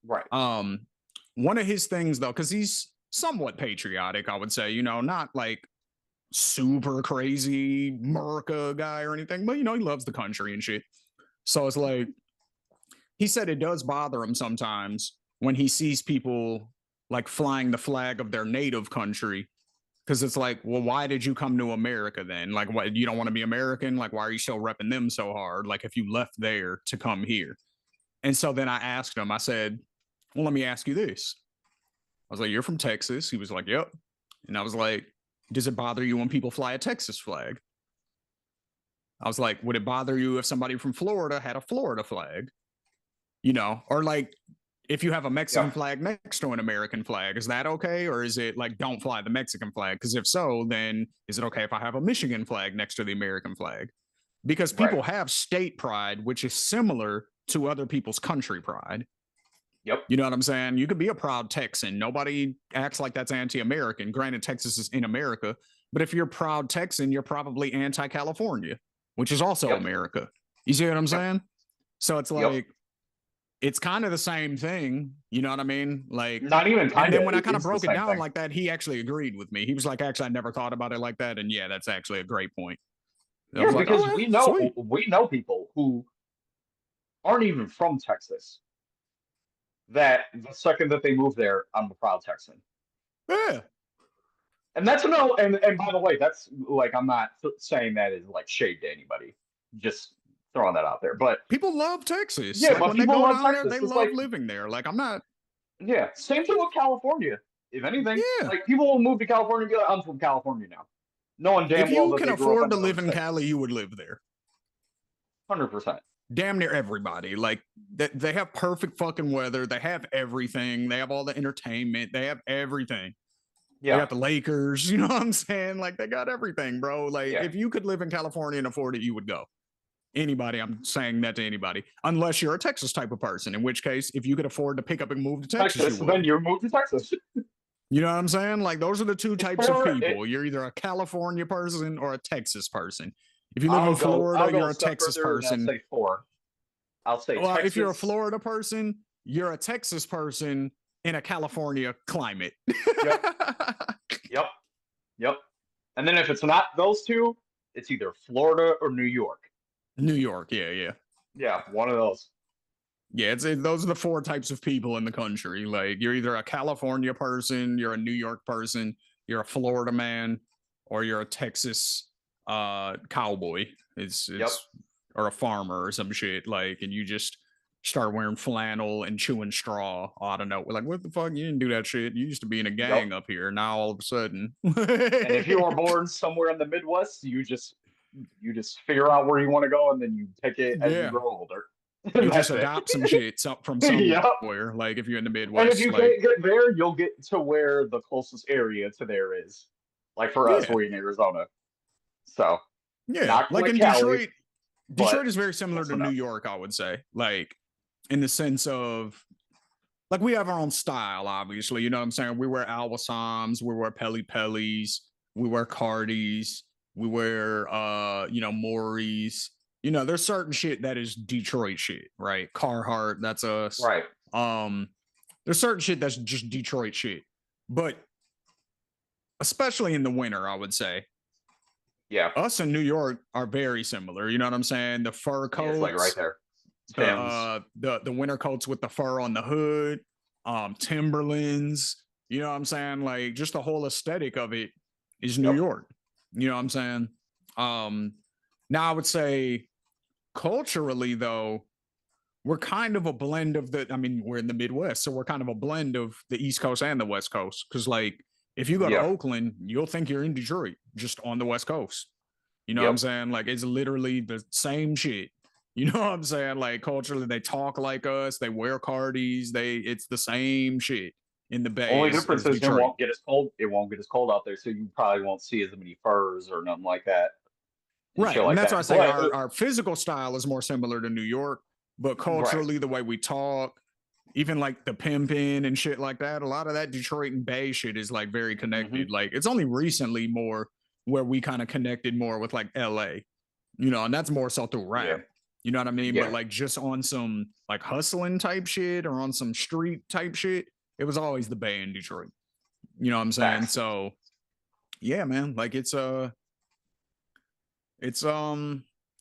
Right. One of his things though, because he's somewhat patriotic, I would say, you know, not like super crazy America guy or anything, but you know, he loves the country and shit. So it's like, he said it does bother him sometimes when he sees people like flying the flag of their native country. Cause it's like, well, why did you come to America then? Like, what, you don't want to be American? Like, why are you still repping them so hard? Like, if you left there to come here. And so then I asked him, I said, well, let me ask you this. I was like, you're from Texas? He was like, yep. And I was like, does it bother you when people fly a Texas flag? I was like, would it bother you if somebody from Florida had a Florida flag? You know, or like if you have a Mexican flag next to an American flag, is that okay? Or is it like, don't fly the Mexican flag? Because if so, then is it okay if I have a Michigan flag next to the American flag? Because people have state pride, which is similar to other people's country pride. Yep. You know what I'm saying? You could be a proud Texan. Nobody acts like that's anti-American. Granted, Texas is in America, but if you're a proud Texan, you're probably anti-California, which is also America. You see what I'm saying? So it's like, it's kind of the same thing. You know what I mean? Like, not even kind and then of. when I kind of broke it down like that, he actually agreed with me. He was like, actually, I never thought about it like that. And yeah, that's actually a great point. Yeah, because we know people who aren't even from Texas, that the second that they move there, I'm a proud Texan. Yeah. And that's no, and by the way, that's like, I'm not saying that is like shade to anybody, just throwing that out there. But people love Texas. Yeah, like, but when they people go love down Texas. there, they It's love like, living there. Like, I'm not. Yeah, same thing with California. If anything, like, people will move to California and be like, I'm from California now. Knowing damn well that if you can they grew up afford to live in state. Cali, you would live there. 100%. Damn near everybody. Like, they have perfect fucking weather. They have everything. They have all the entertainment. They have everything. Yeah. They got the Lakers. You know what I'm saying? Like, they got everything, bro. Like, if you could live in California and afford it, you would go. Anybody, I'm saying that to anybody, unless you're a Texas type of person, in which case, if you could afford to pick up and move to Texas, you would. Then you move to Texas. You know what I'm saying? Like, those are the two types of people. You're either a California person or a Texas person. If you live in Florida, you're a Texas person. I'll say 4. I'll say well, Texas. If you're a Florida person, you're a Texas person in a California climate. Yep. And then if it's not those two, it's either Florida or New York. New York, yeah. Yeah, one of those. Yeah, those are the 4 types of people in the country. Like, you're either a California person, you're a New York person, you're a Florida man, or you're a Texas cowboy. It's or a farmer or some shit. Like, and you just start wearing flannel and chewing straw. Oh, I don't know. We're like, what the fuck? You didn't do that shit. You used to be in a gang up here. Now all of a sudden. And if you were born somewhere in the Midwest, you just figure out where you want to go, and then you pick it as you grow older. You just adopt some shit from somewhere. Like, if you're in the Midwest. And if you can't get there, you'll get to where the closest area to there is. Like for us, we're in Arizona. So like in Cali, Detroit is very similar to New York, I would say. Like, in the sense of, like, we have our own style, obviously. You know what I'm saying? We wear Alwasams, we wear Pelly Pellies, we wear Cardis, we wear Maury's. You know, there's certain shit that is Detroit shit, right? Carhartt, that's us. Right. There's certain shit that's just Detroit shit. But especially in the winter, I would say. Yeah. Us in New York are very similar. You know what I'm saying? The fur coats. It's like right there. The winter coats with the fur on the hood, Timberlands. You know what I'm saying? Like, just the whole aesthetic of it is New York. You know what I'm saying? Now I would say culturally, though, we're kind of a blend of we're in the Midwest, so we're kind of a blend of the East Coast and the West Coast. Because, like, if you go to Oakland, you'll think you're in Detroit, just on the West Coast. You know what I'm saying? Like, it's literally the same shit. You know what I'm saying? Like, culturally, they talk like us. They wear Cardis. It's the same shit in the Bay. Only difference is it won't get as cold. It won't get as cold out there, so you probably won't see as many furs or nothing like that. Right, and that's why I say our physical style is more similar to New York, but culturally, the way we talk, even like the pimping and shit like that, a lot of that Detroit and Bay shit is like very connected. Like, it's only recently more where we kind of connected more with like LA, you know, and that's more so through rap. Yeah. You know what I mean? Yeah. But like just on some like hustling type shit or on some street type shit, it was always the Bay in Detroit. You know what I'm saying? Facts. So yeah, man, like it's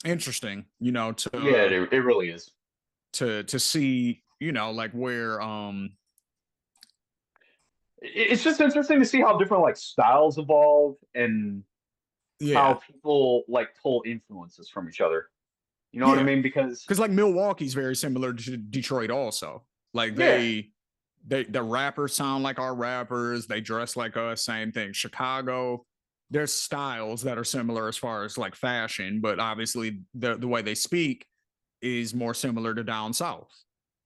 interesting, you know, Yeah, it really is. to see, you know, like where It's just interesting to see how different like styles evolve and how yeah, people like pull influences from each other. You know what I yeah. mean? Because Because like Milwaukee's very similar to Detroit also. Like yeah, the rappers sound like our rappers, they dress like us, same thing. Chicago, there's styles that are similar as far as like fashion, but obviously the way they speak is more similar to down south.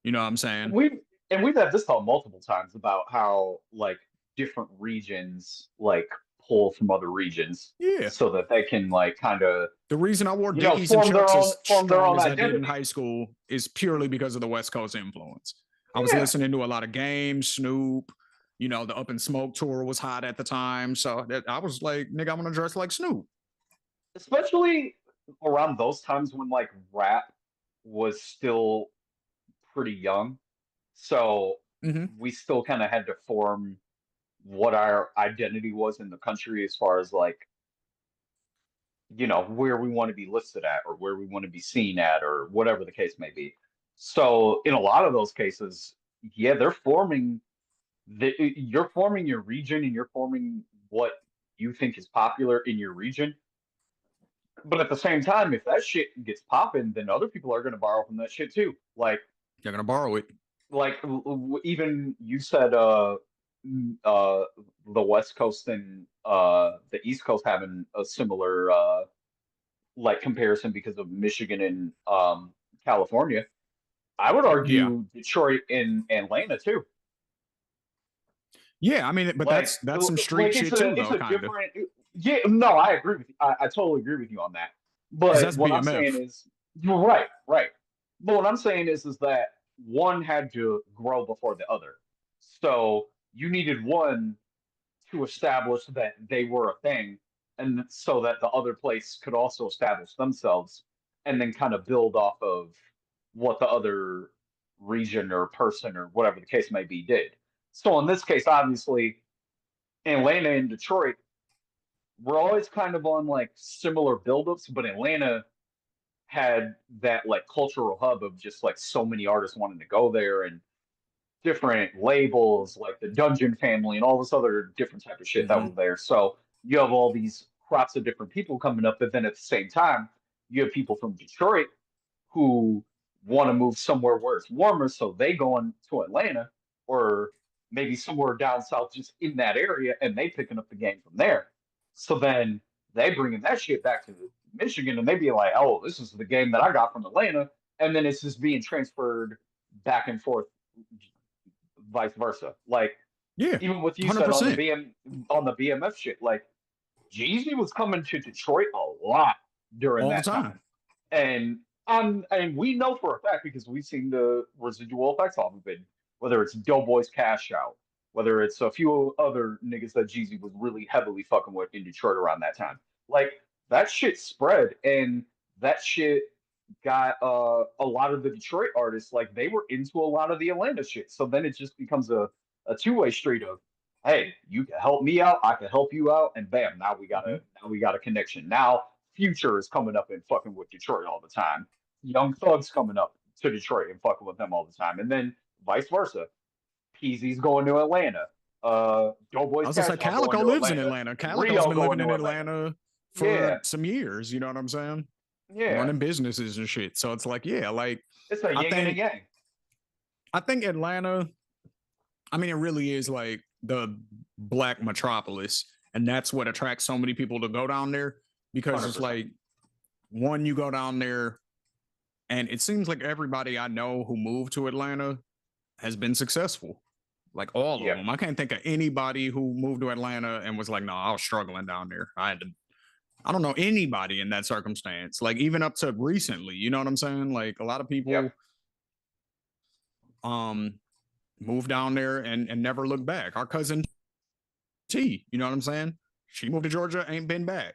You know what I'm saying? we've had this talk multiple times about how like different regions like pull from other regions Yeah. so that they can like kind of The reason I wore Dickies and Chucks as form their strong own as I did in identity. high school is purely because of the West Coast influence. I was Yeah, listening to a lot of Game, Snoop, you know, the Up in Smoke tour was hot at the time. So that I was like, nigga, I'm gonna dress like Snoop. especially around those times when like rap was still pretty young. So Mm-hmm. we still kind of had to form what our identity was in the country as far as like, you know, where we want to be listed at or where we want to be seen at or whatever the case may be. So in a lot of those cases, yeah, you're forming your region and you're forming what you think is popular in your region. But at the same time, if that shit gets popping, then other people are going to borrow from that shit too. They're gonna borrow it. Even you said the West Coast and the East Coast having a similar like comparison because of Michigan and California. I would Yeah. argue Detroit and Atlanta too. Yeah, I mean, but that's some street Like shit too, it's though, a kind of. different. Yeah, no, I agree with you. I totally agree with you on that. Because But that's what I'm saying BMF. is, you're right, right. But what I'm saying is that one had to grow before the other. So you needed one to establish that they were a thing, and so that the other place could also establish themselves, and then kind of build off of what the other region or person or whatever the case may be did. So in this case, obviously, Atlanta and Detroit were always kind of on like similar buildups, but Atlanta had that like cultural hub of just like so many artists wanting to go there and different labels like the Dungeon Family and all this other different type of shit that Mm-hmm. was there. So you have all these crops of different people coming up, but then at the same time, you have people from Detroit who want to move somewhere where it's warmer, so they go into Atlanta or maybe somewhere down south just in that area, and they picking up the game from there. So then they bringing that shit back to Michigan, and they be like, "Oh, this is the game that I got from Atlanta," and then it's just being transferred back and forth, vice versa. Like Yeah, even what you said 100%. on the BMF shit, like Jeezy was coming to Detroit a lot during All the that time. time. And we know for a fact because we've seen the residual effects off of it, whether it's Doughboy's Cash Out, whether it's a few other niggas that Jeezy was really heavily fucking with in Detroit around that time. Like that shit spread and that shit got a lot of the Detroit artists like they were into a lot of the Atlanta shit. So then it just becomes a two-way street of hey, you can help me out, I can help you out, and bam, Mm-hmm. now we got a connection. Now Future is coming up and fucking with Detroit all the time. Young Thug's coming up to Detroit and fucking with them all the time, and then vice versa. Peasy's going to Atlanta. I Doughboy's was just Cash like, Out going Calico to lives in Atlanta. Atlanta. Calico's Rio been going living to in Atlanta. Atlanta Yeah, for some years. You know what I'm saying? yeah. Running businesses and shit. So it's like, yeah, like It's a I yin and a think yang. I think Atlanta, I mean, it really is like the black metropolis. And that's what attracts so many people to go down there because it's 100%. like, one, you go down there, and it seems like everybody I know who moved to Atlanta has been successful. Like all of Yeah. them. I can't think of anybody who moved to Atlanta and was like, no, I was struggling down there. I don't know anybody in that circumstance. Like even up to recently, you know what I'm saying? Like a lot of Yep. people um moved down there and never looked back. Our cousin T, you know what I'm saying? she moved to Georgia, ain't been back.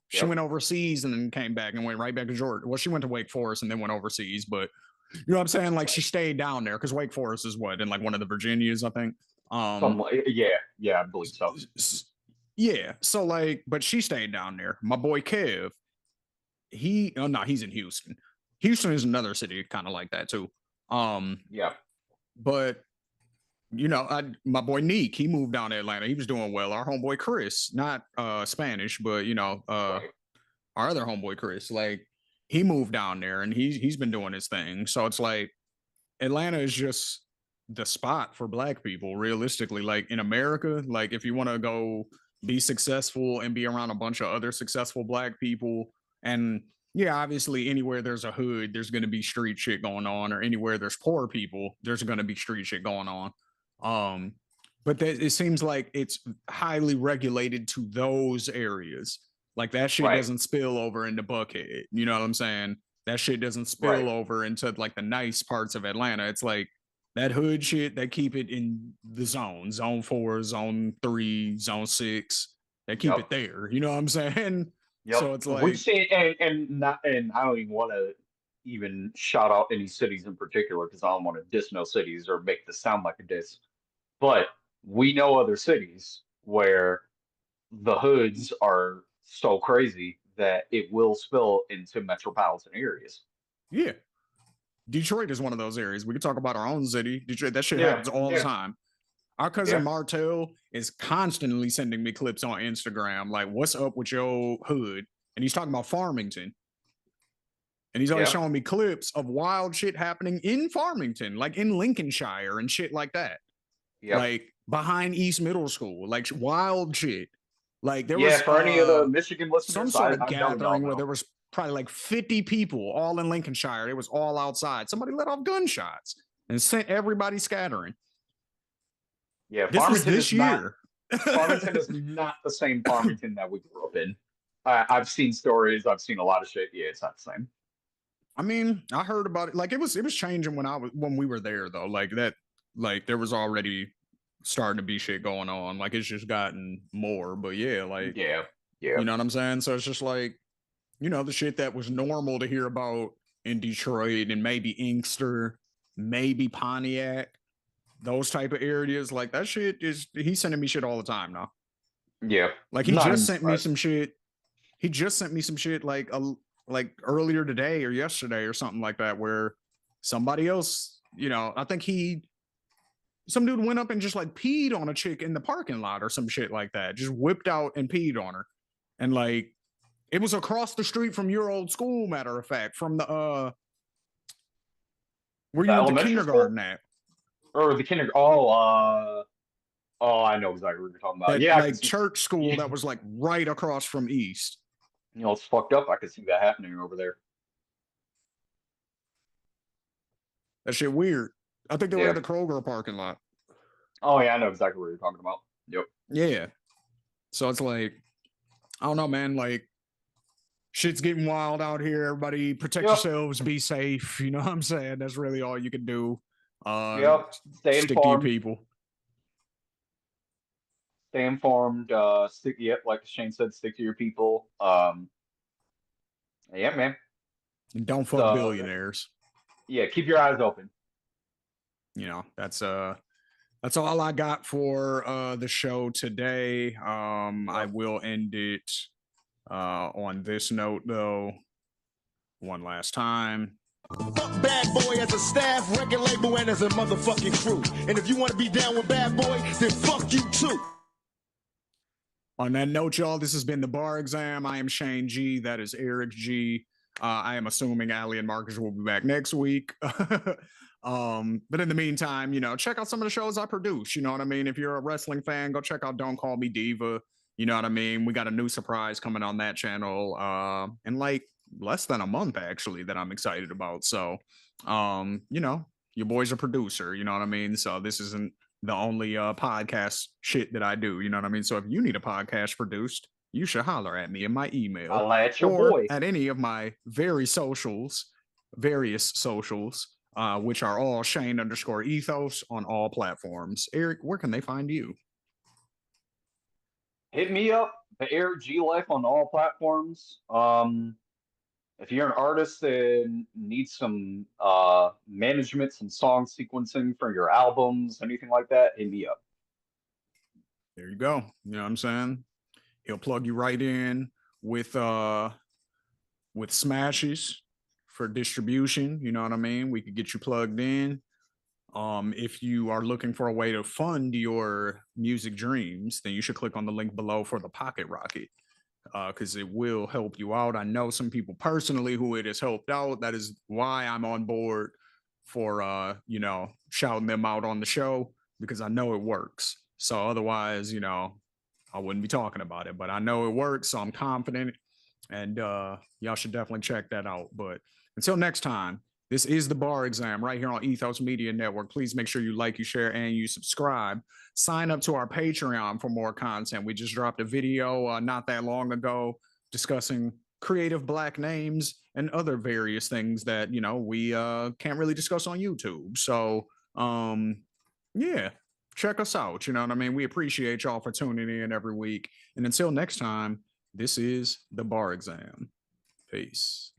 She went overseas and then came back and went right back to Georgia. Well, she went to Wake Forest and then went overseas, but you know what I'm saying? Like she stayed down there because Wake Forest is what in like one of the Virginias, I think. Yeah, I believe so. Yeah, so like, but she stayed down there. My boy Kev, he's in Houston. Houston is another city kind of like that too. Yeah, but you know, my boy Neek, he moved down to Atlanta. He was doing well. Our homeboy Chris, not Spanish, but you know, our other homeboy Chris, like he moved down there and he's been doing his thing. So it's like Atlanta is just the spot for black people, realistically. Like in America, like if you want to go be successful and be around a bunch of other successful black people, and yeah, obviously anywhere there's a hood, there's gonna be street shit going on, or anywhere there's poor people, there's gonna be street shit going on. But it seems like it's highly regulated to those areas. Like that shit doesn't spill over into Buckhead. You know what I'm saying? That shit doesn't spill over into like the nice parts of Atlanta. It's like that hood shit, they keep it in the zone 4, zone 3, zone 6. They keep it there. You know what I'm saying? So it's like we've seen and I don't even want to even shout out any cities in particular because I don't want to diss no cities or make this sound like a diss. But we know other cities where the hoods are so crazy that it will spill into metropolitan areas. Yeah. Detroit is one of those areas. We could talk about our own city. Detroit, that shit happens all the time. Our cousin Martell is constantly sending me clips on Instagram, like, what's up with your hood? And he's talking about Farmington. And he's always showing me clips of wild shit happening in Farmington, like in Lincolnshire and shit like that. Like behind East Middle School, like wild shit. Like there was for any of the Michigan listeners, some sort of gathering where there was probably like 50 people all in Lincolnshire. It was all outside. Somebody let off gunshots and sent everybody scattering. Yeah, this was this year. Farmington is not the same Farmington that we grew up in. I've seen stories. I've seen a lot of shit. Yeah, it's not the same. I mean, I heard about it. Like it was changing when we were there though. Like that, like there was already starting to be shit going on. Like it's just gotten more. But yeah, like you know what I'm saying? So it's just like, you know, the shit that was normal to hear about in Detroit and maybe Inkster, maybe Pontiac, those type of areas. Like that shit he's sending me shit all the time now. Yeah. Like he just sent me some shit. He just sent me some shit like earlier today or yesterday or something like that, where somebody else, you know, I think some dude went up and just like peed on a chick in the parking lot or some shit like that. Just whipped out and peed on her. And like, it was across the street from your old school, matter of fact, from the where you went to kindergarten at. Or the kindergarten. Oh, I know exactly what you're talking about. That, like church school that was like right across from East. You know, it's fucked up. I could see that happening over there. That shit weird. I think they were at the Kroger parking lot. Oh yeah, I know exactly what you're talking about. Yep. Yeah. So it's like, I don't know, man. Like, shit's getting wild out here. Everybody protect yourselves, be safe. You know what I'm saying? That's really all you can do. Stay stick informed. to your people. Stay informed. Like Shane said, stick to your people. Yeah, man. And don't fuck billionaires. Yeah, keep your eyes open. You know, that's all I got for the show today. I will end it on this note though. One last time. Fuck Bad Boy as a staff, record label, and as a motherfucking crew. And if you want to be down with Bad Boy, then fuck you too. On that note, y'all, this has been the Bar Exam. I am Shane G. That is Eric G. I am assuming Allie and Marcus will be back next week. But in the meantime, you know, check out some of the shows I produce. You know what I mean? If you're a wrestling fan, go check out Don't Call Me Diva. You know what I mean? We got a new surprise coming on that channel in like less than a month, actually, that I'm excited about. So, you know, your boy's a producer. You know what I mean? So this isn't the only podcast shit that I do. You know what I mean? So if you need a podcast produced, you should holler at me in my email. I'll at your boy. At any of my various socials, which are all Shane_ethos on all platforms. Eric, where can they find you? Hit me up, the ARG Life on all platforms. If you're an artist and need some management, some song sequencing for your albums, anything like that, hit me up. There you go. You know what I'm saying? He'll plug you right in with smashes for distribution. You know what I mean? We could get you plugged in. If you are looking for a way to fund your music dreams, then you should click on the link below for the Pocket Rocket, because it will help you out. I know some people personally who it has helped out. That is why I'm on board for shouting them out on the show, because I know it works. So otherwise, I wouldn't be talking about it. But I know it works, so I'm confident, and y'all should definitely check that out. But until next time, this is the Bar Exam right here on Ethos Media Network. Please make sure you like, you share, and you subscribe. Sign up to our Patreon for more content. We just dropped a video not that long ago discussing creative Black names and other various things that, we can't really discuss on YouTube. So, yeah, check us out. You know what I mean? We appreciate y'all for tuning in every week. And until next time, this is the Bar Exam. Peace.